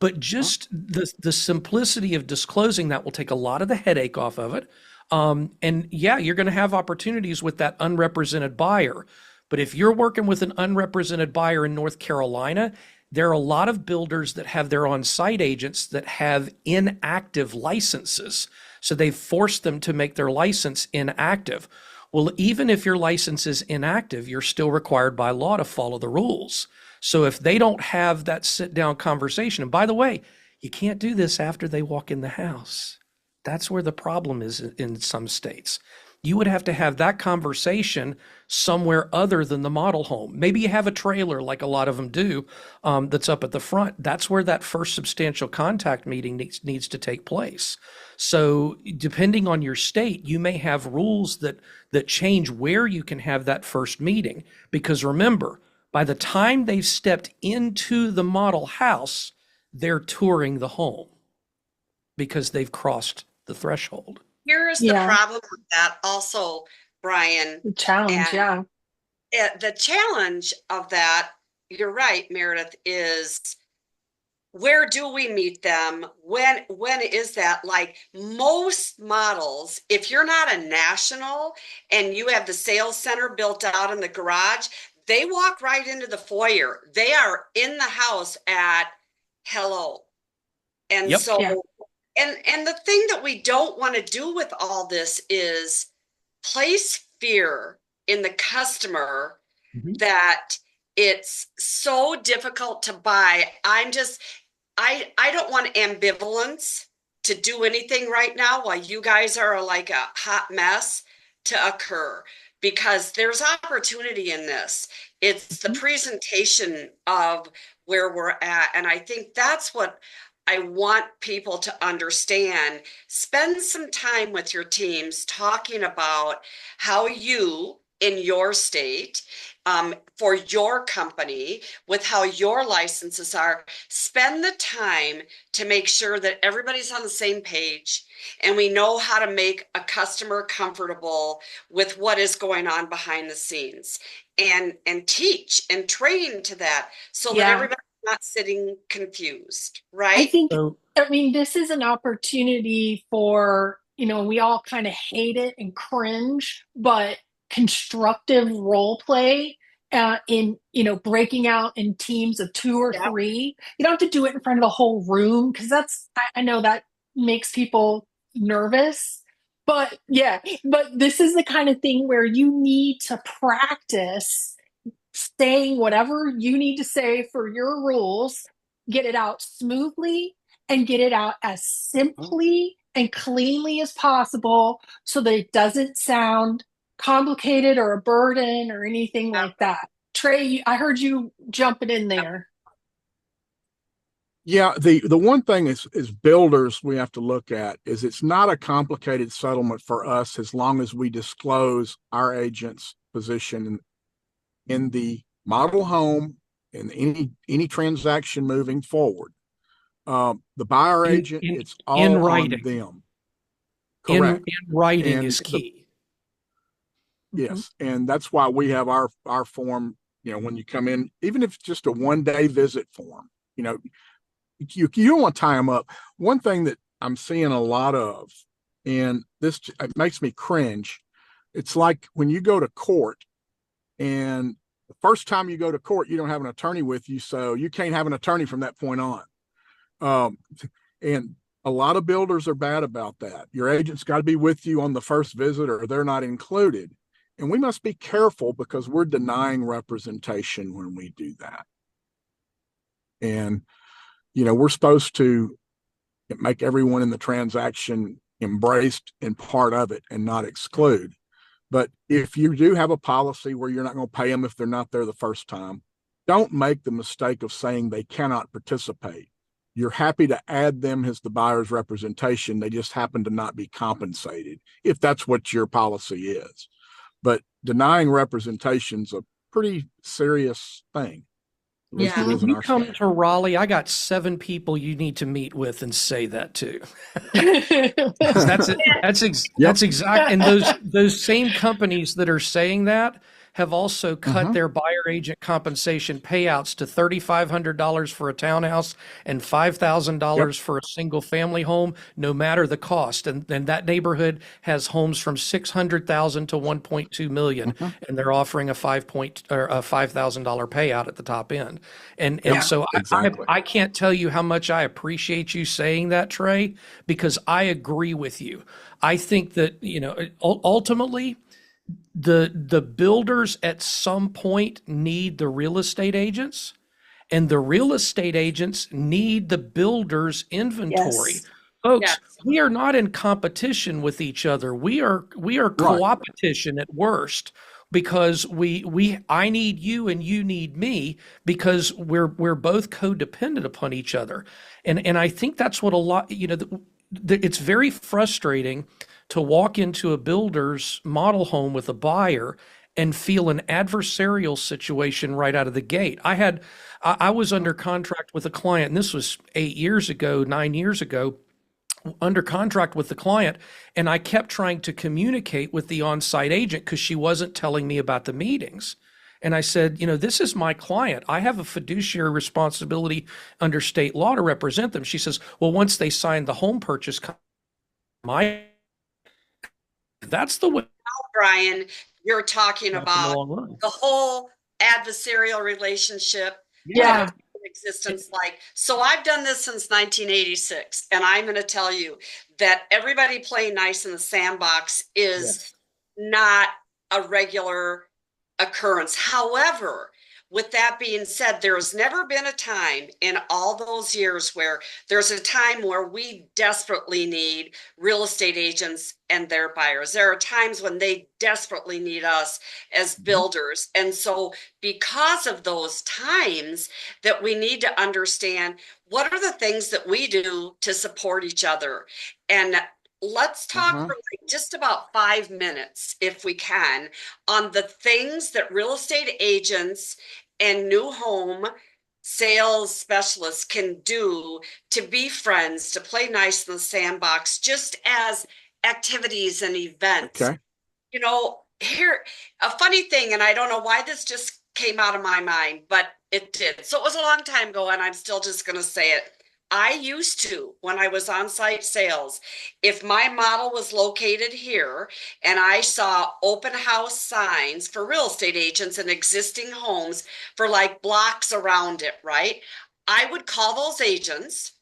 But just the simplicity of disclosing that will take a lot of the headache off of it. And yeah, you're going to have opportunities with that unrepresented buyer. But if you're working with an unrepresented buyer in North Carolina, there are a lot of builders that have their on-site agents that have inactive licenses. So they've forced them to make their license inactive. Well, even if your license is inactive, you're still required by law to follow the rules. So if they don't have that sit-down conversation, and by the way, you can't do this after they walk in the house. That's where the problem is in some states. You would have to have that conversation somewhere other than the model home. Maybe you have a trailer like a lot of them do that's up at the front. That's where that first substantial contact meeting needs to take place. So depending on your state, you may have rules that change where you can have that first meeting. Because remember, by the time they've stepped into the model house, they're touring the home because they've crossed the threshold. Here's the problem with that also, Brian. The challenge, The challenge of that, you're right, Meredith, is where do we meet them? When is that? Like most models, if you're not a national and you have the sales center built out in the garage, they walk right into the foyer. They are in the house at hello. And And the thing that we don't want to do with all this is place fear in the customer that it's so difficult to buy. I don't want ambivalence to do anything right now while you guys are like a hot mess to occur, because there's opportunity in this. It's the presentation of where we're at. And I think that's what I want people to understand. Spend some time with your teams talking about how you, in your state, for your company, with how your licenses are, spend the time to make sure that everybody's on the same page and we know how to make a customer comfortable with what is going on behind the scenes, and teach and train to that so that everybody not sitting confused, right? I mean, this is an opportunity for, we all kind of hate it and cringe, but constructive role play in, breaking out in teams of 2 or 3. You don't have to do it in front of the whole room because I know that makes people nervous. But this is the kind of thing where you need to practice saying whatever you need to say for your rules, get it out smoothly and get it out as simply and cleanly as possible so that it doesn't sound complicated or a burden or anything like that. Trey, I heard you jumping in there. Yeah, the one thing is builders we have to look at is it's not a complicated settlement for us as long as we disclose our agent's position in the model home in any transaction moving forward. The buyer agent, it's all in on writing. them. In Correct. writing And is key. yes, and that's why we have our form. You know, when you come in, even if it's just a 1-day visit form, you know, you don't want to tie them up. One thing that I'm seeing a lot of, and this it makes me cringe. It's like when you go to court, and the first time you go to court, you don't have an attorney with you, so you can't have an attorney from that point on. And a lot of builders are bad about that. Your agent's got to be with you on the first visit, or they're not included. And we must be careful because we're denying representation when we do that. And, you know, we're supposed to make everyone in the transaction embraced and part of it and not exclude. But if you do have a policy where you're not going to pay them if they're not there the first time, don't make the mistake of saying they cannot participate. You're happy to add them as the buyer's representation. They just happen to not be compensated if that's what your policy is. But denying representation is a pretty serious thing. At least it is in You our come state. to Raleigh, I got 7 people you need to meet with and say that to. That's it. That's exact. And those same companies that are saying that have also cut their buyer agent compensation payouts to $3,500 for a townhouse and $5,000 for a single family home, no matter the cost. And that neighborhood has homes from 600,000 to 1.2 million, and they're offering a $5,000 payout at the top end. And so exactly. I can't tell you how much I appreciate you saying that, Trey, because I agree with you. I think that, you know, ultimately the builders at some point need the real estate agents, and the real estate agents need the builders' inventory. Yes. Folks, Yes. we are not in competition with each other. We are co-opetition at worst, because I need you and you need me, because we're both codependent upon each other. And I think that's what a lot, you know, it's very frustrating to walk into a builder's model home with a buyer and feel an adversarial situation right out of the gate. I was under contract with a client, and this was 8 years ago, 9 years ago, under contract with the client, and I kept trying to communicate with the on-site agent because she wasn't telling me about the meetings. And I said, you know, this is my client. I have a fiduciary responsibility under state law to represent them. She says, well, once they sign the home purchase, that's the way. Brian, you're talking about Long the whole adversarial relationship Yeah. that in existence. Like, so I've done this since 1986, and I'm going to tell you that everybody playing nice in the sandbox is not a regular occurrence. However, with that being said, there has never been a time in all those years where there's a time where we desperately need real estate agents and their buyers. There are times when they desperately need us as builders. And so because of those times, that we need to understand what are the things that we do to support each other. And let's talk for like just about 5 minutes, if we can, on the things that real estate agents and new home sales specialists can do to be friends, to play nice in the sandbox, just as activities and events. Okay. You know, here, a funny thing, and I don't know why this just came out of my mind, but it did. So it was a long time ago, and I'm still just going to say it. I used to, when I was on site sales, if my model was located here and I saw open house signs for real estate agents and existing homes for like blocks around it, right? I would call those agents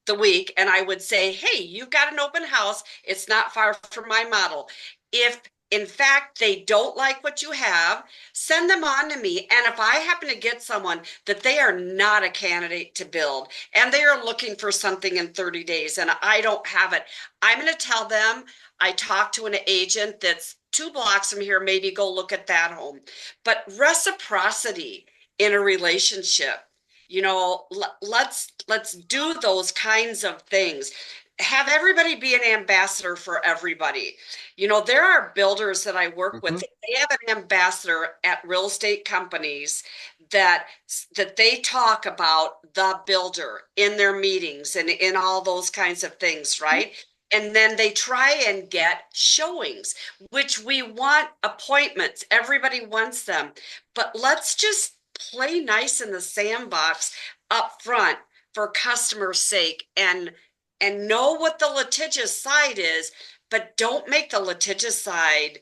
the week and I would say, hey, you've got an open house. It's not far from my model. If in fact they don't like what you have, send them on to me. And if I happen to get someone that they are not a candidate to build and they are looking for something in 30 days and I don't have it, I'm going to tell them I talked to an agent that's 2 blocks from here, maybe go look at that home. But reciprocity in a relationship, you know, let's do those kinds of things. have everybody be an ambassador for everybody. You know, there are builders that I work with, they have an ambassador at real estate companies that they talk about the builder in their meetings and in all those kinds of things, right? And then they try and get showings, which we want appointments. Everybody wants them. But let's just play nice in the sandbox up front for customer's sake and know what the litigious side is, but don't make the litigious side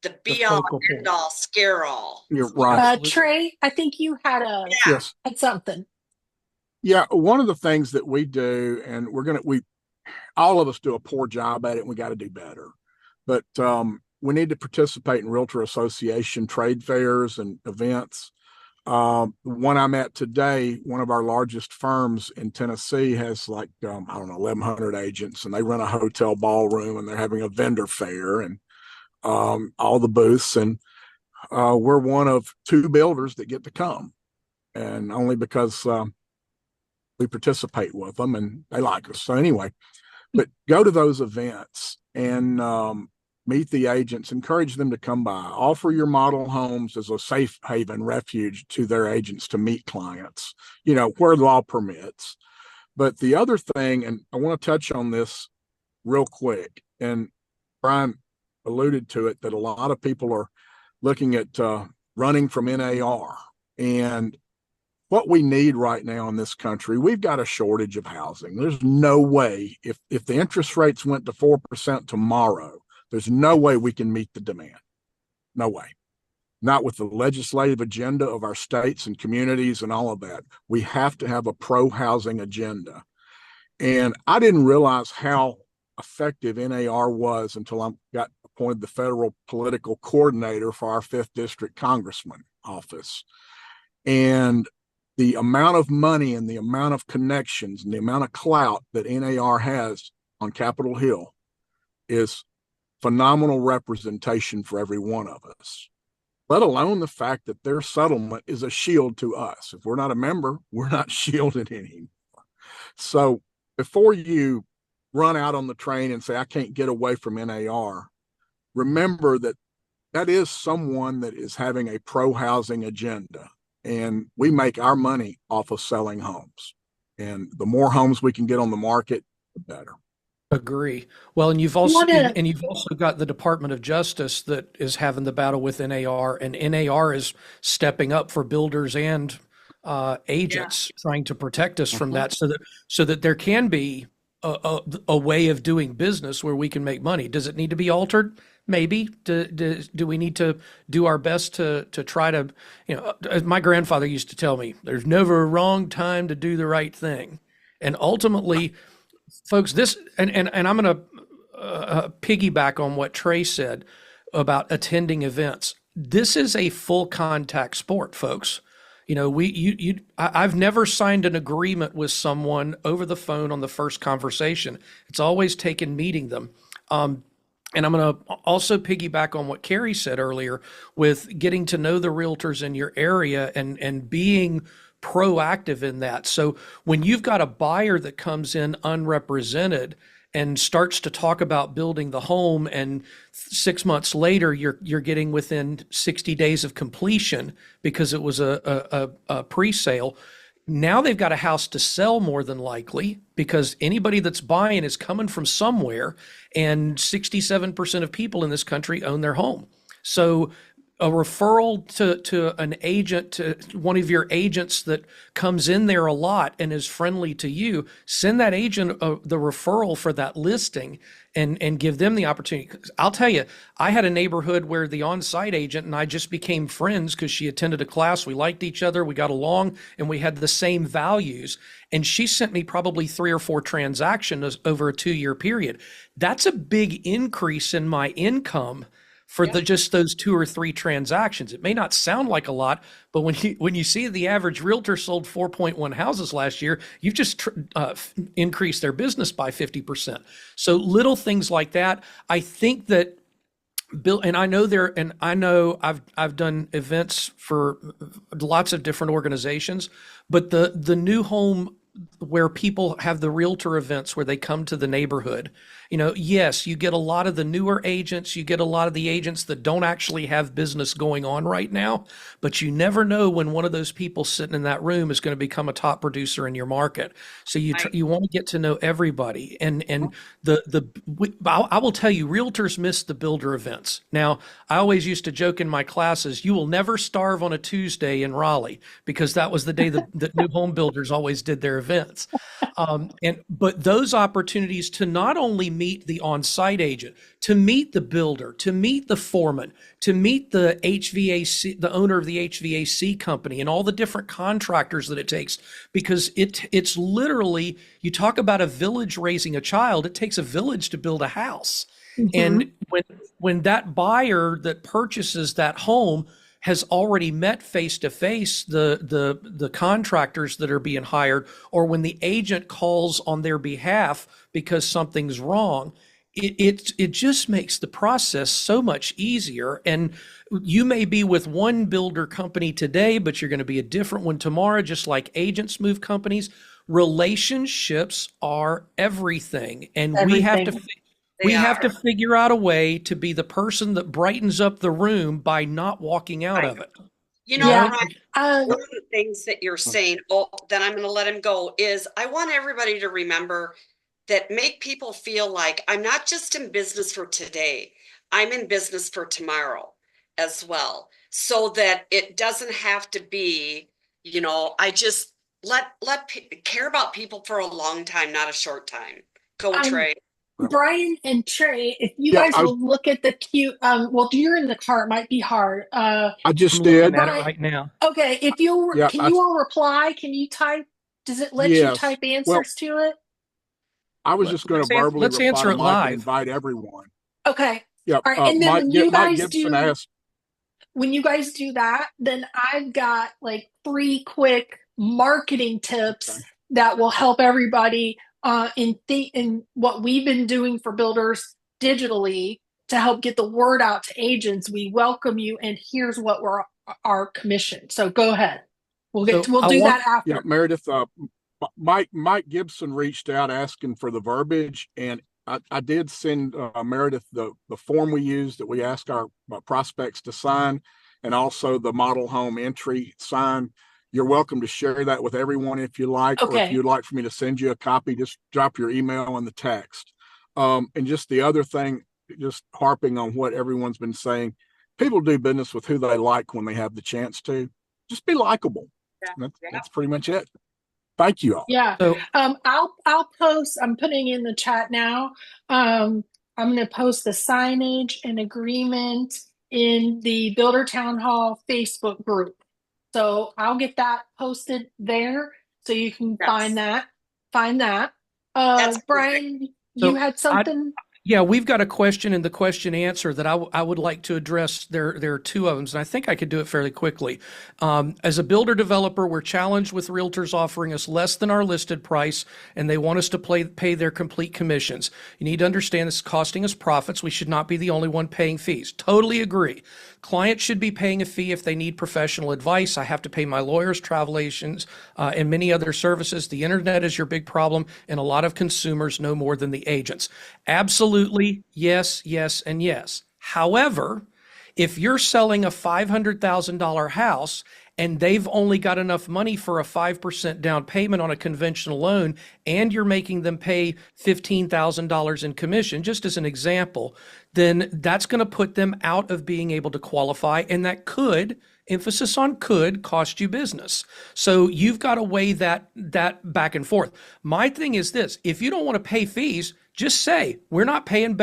the be all focal end point. all scare all. You're right. Absolutely. Trey, I think you had Yes. had something. Yeah. One of the things that we do, and we all of us do a poor job at it, and we got to do better. But we need to participate in realtor association trade fairs and events. The one I'm at today, one of our largest firms in Tennessee has like, I don't know, 1,100 agents, and they run a hotel ballroom, and they're having a vendor fair and all the booths. And we're one of 2 builders that get to come, and only because we participate with them and they like us. So anyway, but go to those events and meet the agents, encourage them to come by, offer your model homes as a safe haven refuge to their agents to meet clients, you know, where law permits. But the other thing, and I want to touch on this real quick, and Brian alluded to it, that a lot of people are looking at running from NAR. And what we need right now in this country, we've got a shortage of housing. There's no way, if the interest rates went to 4% tomorrow, there's no way we can meet the demand. No way. Not with the legislative agenda of our states and communities and all of that. We have to have a pro-housing agenda. And I didn't realize how effective NAR was until I got appointed the federal political coordinator for our 5th District Congressman office. And the amount of money and the amount of connections and the amount of clout that NAR has on Capitol Hill is phenomenal representation for every one of us, let alone the fact that their settlement is a shield to us. If we're not a member, we're not shielded anymore. So before you run out on the train and say, I can't get away from NAR, remember that that is someone that is having a pro-housing agenda. And we make our money off of selling homes. And the more homes we can get on the market, the better. Agree. Well, and you've also got the Department of Justice that is having the battle with NAR, and NAR is stepping up for builders and agents, trying to protect us from that, so that there can be a way of doing business where we can make money. Does it need to be altered? Maybe. Do we need to do our best to try to, you know, as my grandfather used to tell me, there's never a wrong time to do the right thing. And ultimately, folks, this, and I'm going to piggyback on what Trey said about attending events. This is a full contact sport, folks. You know, I've never signed an agreement with someone over the phone on the first conversation. It's always taken meeting them. And I'm going to also piggyback on what Carrie said earlier with getting to know the realtors in your area and being proactive in that. So when you've got a buyer that comes in unrepresented and starts to talk about building the home, and 6 months later you're getting within 60 days of completion because it was a pre-sale, now they've got a house to sell more than likely, because anybody that's buying is coming from somewhere, and 67% of people in this country own their home. So a referral to an agent, to one of your agents that comes in there a lot and is friendly to you, send that agent the referral for that listing and give them the opportunity. I'll tell you, I had a neighborhood where the on-site agent and I just became friends because she attended a class. We liked each other. We got along and we had the same values. And she sent me probably 3 or 4 transactions over a 2-year period. That's a big increase in my income for just those 2 or 3 transactions. It may not sound like a lot, but when you see the average realtor sold 4.1 houses last year, you've just increased their business by 50%. So little things like that. I think that Bill, and I know I've done events for lots of different organizations, but the new home where people have the realtor events where they come to the neighborhood. Yes, you get a lot of the newer agents, you get a lot of the agents that don't actually have business going on right now, but you never know when one of those people sitting in that room is going to become a top producer in your market. So you want to get to know everybody. And I will tell you, realtors miss the builder events. Now, I always used to joke in my classes, you will never starve on a Tuesday in Raleigh, because that was the day that new home builders always did their events. But those opportunities to not only meet the on-site agent, to meet the builder, to meet the foreman, to meet the HVAC, the owner of the HVAC company, and all the different contractors that it takes, because it's literally, you talk about a village raising a child, it takes a village to build a house. And when that buyer that purchases that home has already met face to face the contractors that are being hired, or when the agent calls on their behalf because something's wrong, it just makes the process so much easier. And you may be with one builder company today, but you're going to be a different one tomorrow, just like agents move companies. Relationships are everything, and we have to figure out a way to be the person that brightens up the room by not walking out of it. Brian, one of the things that you're saying, then I'm going to let him go, is I want everybody to remember that make people feel like I'm not just in business for today, I'm in business for tomorrow as well. So that it doesn't have to be, I just care about people for a long time, not a short time. Go, Trey. Brian and Trey, if you guys will look at the cute, well, you're in the car, it might be hard. I just did. At it right now. Okay, if you can you all reply? Can you type? Does it let you type answers to it? I was just going to verbally reply answer it live. and invite everyone. Okay. Yeah. All right. And then when you guys do that, then I've got like 3 quick marketing tips that will help everybody in what we've been doing for builders digitally to help get the word out to agents. We welcome you, and here's what our commission. So go ahead. We'll do that after. Yeah, Meredith. Mike Gibson reached out asking for the verbiage, and I did send Meredith the form we use that we ask our prospects to sign, and also the model home entry sign. You're welcome to share that with everyone if you like, or if you'd like for me to send you a copy, just drop your email in the text. And just the other thing, just harping on what everyone's been saying, people do business with who they like when they have the chance to. Just be likable. That's pretty much it. Thank you all. Yeah. So, I'll post, I'm putting in the chat now. I'm going to post the signage and agreement in the Builder Town Hall Facebook group. So I'll get that posted there so you can find that. Brian, you had something? Yeah, we've got a question in the question answer that I would like to address. There are 2 of them, and I think I could do it fairly quickly. As a builder developer, we're challenged with realtors offering us less than our listed price, and they want us to pay their complete commissions. You need to understand this is costing us profits. We should not be the only one paying fees. Totally agree. Clients should be paying a fee if they need professional advice. I have to pay my lawyers, travel agents, and many other services. The internet is your big problem, and a lot of consumers know more than the agents. Absolutely, yes, yes, and yes. However, if you're selling a $500,000 house and they've only got enough money for a 5% down payment on a conventional loan, and you're making them pay $15,000 in commission, just as an example, then that's going to put them out of being able to qualify, and that could, emphasis on could, cost you business. So you've got to weigh that back and forth. My thing is this: if you don't want to pay fees, just say we're not paying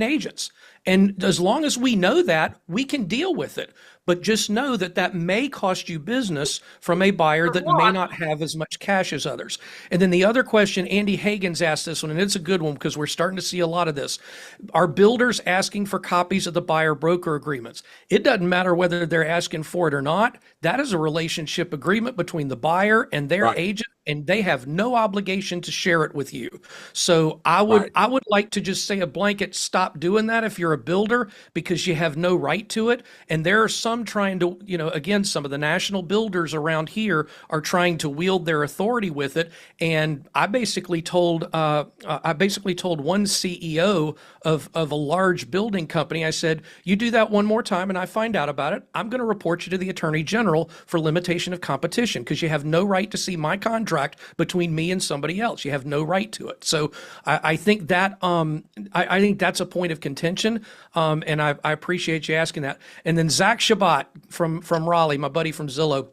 agents. And as long as we know that, we can deal with it. But just know that may cost you business from a buyer that may not have as much cash as others. And then the other question, Andy Hagan's asked this one, and it's a good one because we're starting to see a lot of this. Are builders asking for copies of the buyer broker agreements? It doesn't matter whether they're asking for it or not. That is a relationship agreement between the buyer and their agent, and they have no obligation to share it with you. So Right. I would like to just say a blanket stop doing that if you're a builder, because you have no right to it. And there are some trying to, again, some of the national builders around here are trying to wield their authority with it. And I basically told one CEO of a large building company, I said, you do that one more time and I find out about it, I'm going to report you to the Attorney General for limitation of competition, because you have no right to see my contract between me and somebody else. You have no right to it. So I think that I think that's a point of contention, and I appreciate you asking that. And then Zach Shabbat from Raleigh, my buddy from Zillow.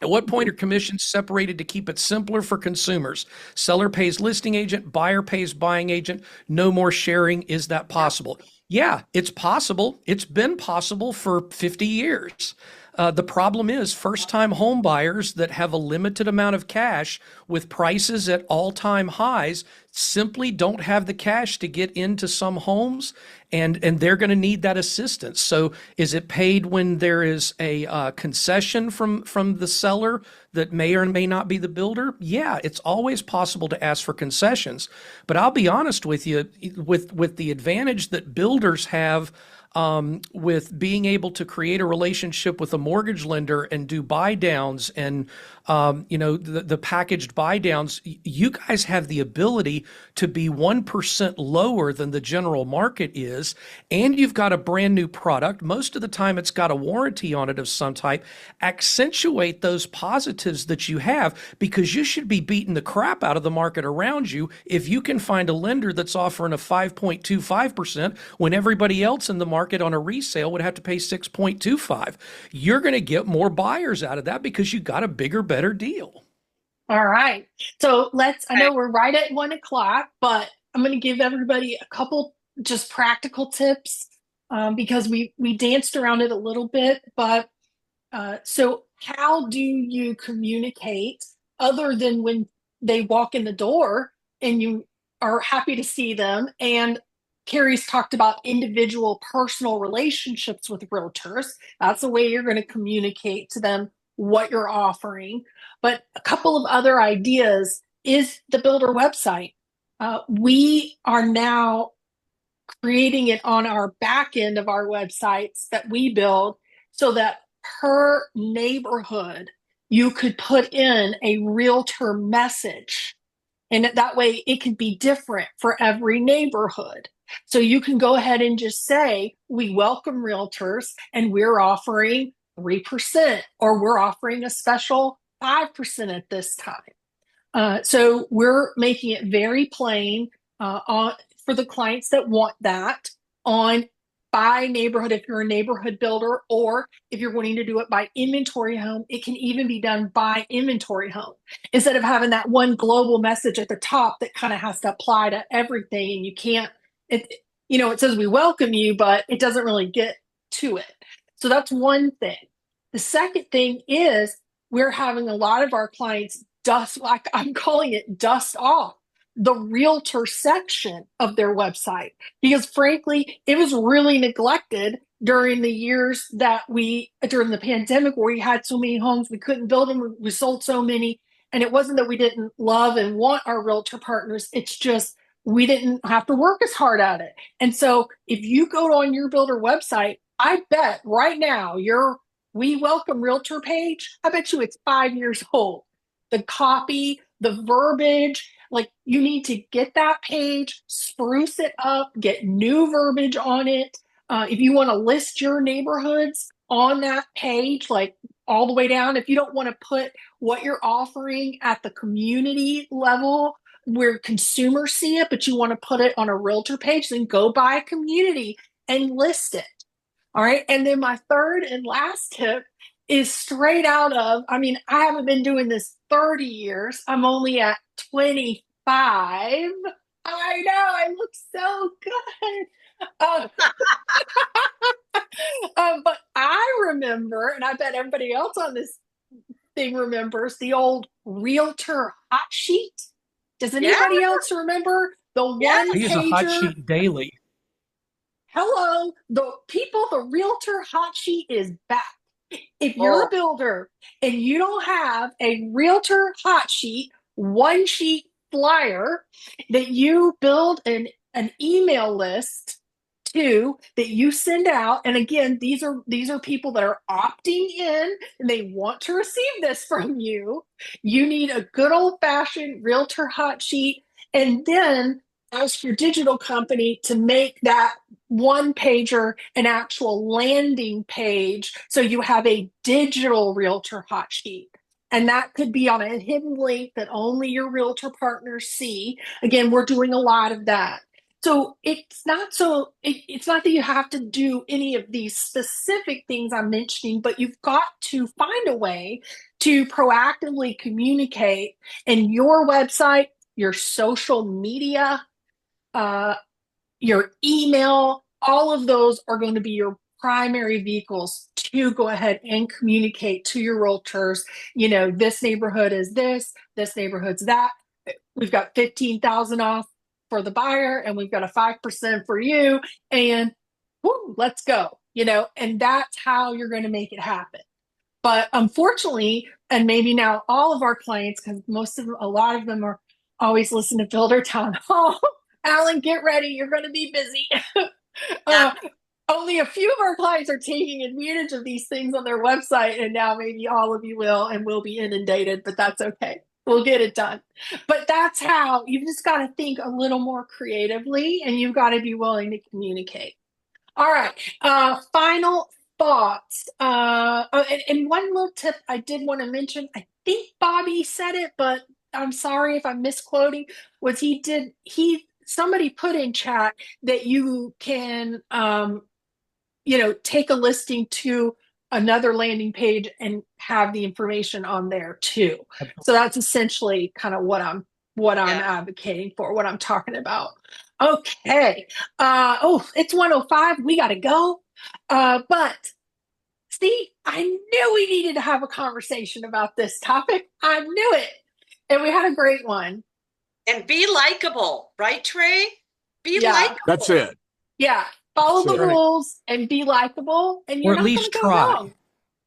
At what point are commissions separated to keep it simpler for consumers? Seller pays listing agent, buyer pays buying agent. No more sharing. Is that possible? Yeah, it's possible. It's been possible for 50 years. The problem is first-time home buyers that have a limited amount of cash with prices at all-time highs simply don't have the cash to get into some homes, and they're going to need that assistance. So is it paid when there is a concession from the seller that may or may not be the builder? Yeah, it's always possible to ask for concessions. But I'll be honest with you, with the advantage that builders have with being able to create a relationship with a mortgage lender and do buy downs and the packaged buy downs, you guys have the ability to be 1% lower than the general market is, and you've got a brand new product. Most of the time it's got a warranty on it of some type. Accentuate those positives that you have, because you should be beating the crap out of the market around you if you can find a lender that's offering a 5.25% when everybody else in the market on a resale would have to pay 6.25. You're going to get more buyers out of that because you got a bigger, better deal. All right. So I know we're right at 1 o'clock, but I'm going to give everybody a couple just practical tips because we danced around it a little bit. But so how do you communicate other than when they walk in the door and you are happy to see them? And Carrie's talked about individual personal relationships with realtors. That's the way you're going to communicate to them what you're offering. But a couple of other ideas is the builder website. We are now creating it on our back end of our websites that we build so that per neighborhood, you could put in a realtor message. And that way it could be different for every neighborhood. So you can go ahead and just say, we welcome realtors and we're offering 3%, or we're offering a special 5% at this time. So we're making it very plain for the clients that want that on by neighborhood. If you're a neighborhood builder, or if you're wanting to do it by inventory home, it can even be done by inventory home instead of having that one global message at the top that kind of has to apply to everything. And you can't, it says we welcome you, but it doesn't really get to it. So that's one thing. The second thing is we're having a lot of our clients dust, like I'm calling it, dust off the realtor section of their website, because frankly, it was really neglected during the years during the pandemic, where we had so many homes, we couldn't build them, we sold so many. And it wasn't that we didn't love and want our realtor partners, it's just we didn't have to work as hard at it. And so if you go on your builder website, I bet right now your We Welcome Realtor page, I bet you it's 5 years old. The copy, the verbiage, like you need to get that page, spruce it up, get new verbiage on it. If you want to list your neighborhoods on that page, like all the way down, if you don't want to put what you're offering at the community level where consumers see it, but you want to put it on a realtor page, then go buy a community and list it. All right. And then my third and last tip is straight out of, I haven't been doing this 30 years. I'm only at 25. I know, I look so good. But I remember, and I bet everybody else on this thing remembers, the old realtor hot sheet. Does anybody else remember the one pager? I use a hot sheet daily. Hello, the realtor hot sheet is back. If you're a builder and you don't have a realtor hot sheet one sheet flyer that you build an email list to, that you send out. And again, these are people that are opting in and they want to receive this from you. You need a good old fashioned realtor hot sheet, and then ask your digital company to make that one pager an actual landing page, so you have a digital realtor hot sheet. And that could be on a hidden link that only your realtor partners see. Again, we're doing a lot of that. So it's not that you have to do any of these specific things I'm mentioning, but you've got to find a way to proactively communicate. And your website, your social media, your email, all of those are going to be your primary vehicles to go ahead and communicate to your realtors. This neighborhood is this neighborhood's that. We've got 15,000 off for the buyer, and we've got a 5% for you, and woo, let's go. And that's how you're going to make it happen. But unfortunately, and maybe now all of our clients, because a lot of them are always listen to Builder Town Hall. Alan, get ready. You're going to be busy. Only a few of our clients are taking advantage of these things on their website, and now maybe all of you will, and we'll be inundated, but that's okay. We'll get it done. But that's how you've just got to think a little more creatively, and you've got to be willing to communicate. All right. Final thoughts. And one little tip I did want to mention, I think Bobby said it, but I'm sorry if I'm misquoting, was somebody put in chat that you can, take a listing to another landing page and have the information on there too. So that's essentially kind of what I'm advocating for, what I'm talking about. Okay. It's 1:05. We got to go. But see, I knew we needed to have a conversation about this topic. I knew it. And we had a great one. And be likable, right, Trey? Be likable. That's it. Yeah. Follow the rules and be likable, and you're or at not going least to go try. wrong.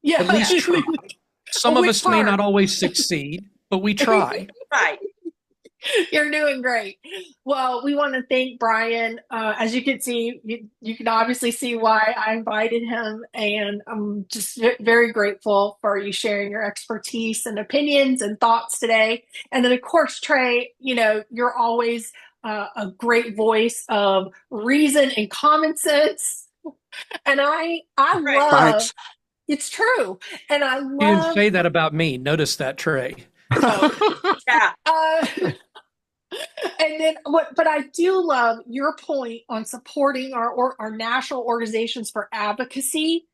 Yeah. At least try. Some of us may not always succeed, but we try. Right. You're doing great. Well, we want to thank Brian. As you can see, you can obviously see why I invited him, and I'm just very grateful for you sharing your expertise and opinions and thoughts today. And then, of course, Trey, you're always a great voice of reason and common sense. And I love. Thanks. It's true, and I love. You didn't say that about me. Notice that, Trey. Oh. Yeah. And then but I do love your point on supporting our national organizations for advocacy.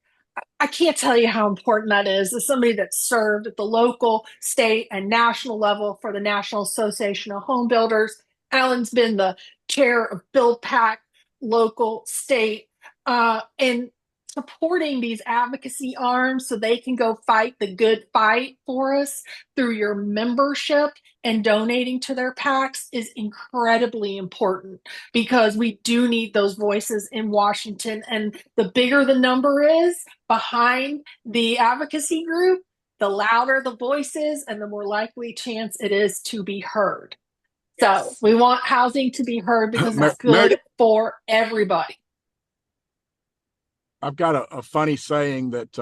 I can't tell you how important that is. As somebody that's served at the local, state, and national level for the National Association of Home Builders. Alan's been the chair of BuildPAC, local, state, and supporting these advocacy arms so they can go fight the good fight for us through your membership and donating to their PACs is incredibly important, because we do need those voices in Washington. And the bigger the number is behind the advocacy group, the louder the voice is and the more likely chance it is to be heard. Yes. So we want housing to be heard because it's good for everybody. I've got a funny saying that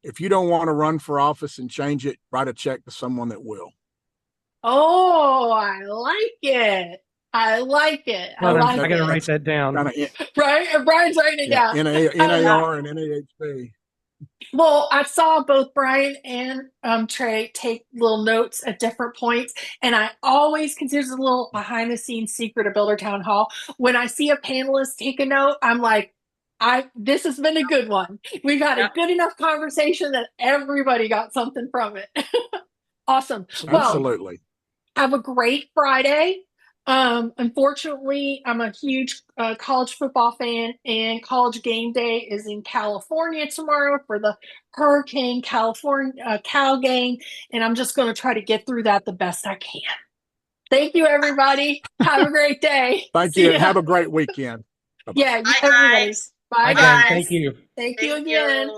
if you don't want to run for office and change it, write a check to someone that will. Oh, I like it. I like it. I got to write that down. Right? Brian's writing it down. NAR and NAHB. Well, I saw both Brian and Trey take little notes at different points, and I always consider a little behind-the-scenes secret of Builder Town Hall. When I see a panelist take a note, I'm like, this has been a good one. We've had a good enough conversation that everybody got something from it. Awesome. Absolutely. Well, have a great Friday. Unfortunately, I'm a huge college football fan, and college game day is in California tomorrow for the Hurricane California Cal game, and I'm just going to try to get through that the best I can. Thank you, everybody. Have a great day. Thank you. Have a great weekend. Bye-bye. Yeah, everybody. Bye, guys. Thank you. Thank you again.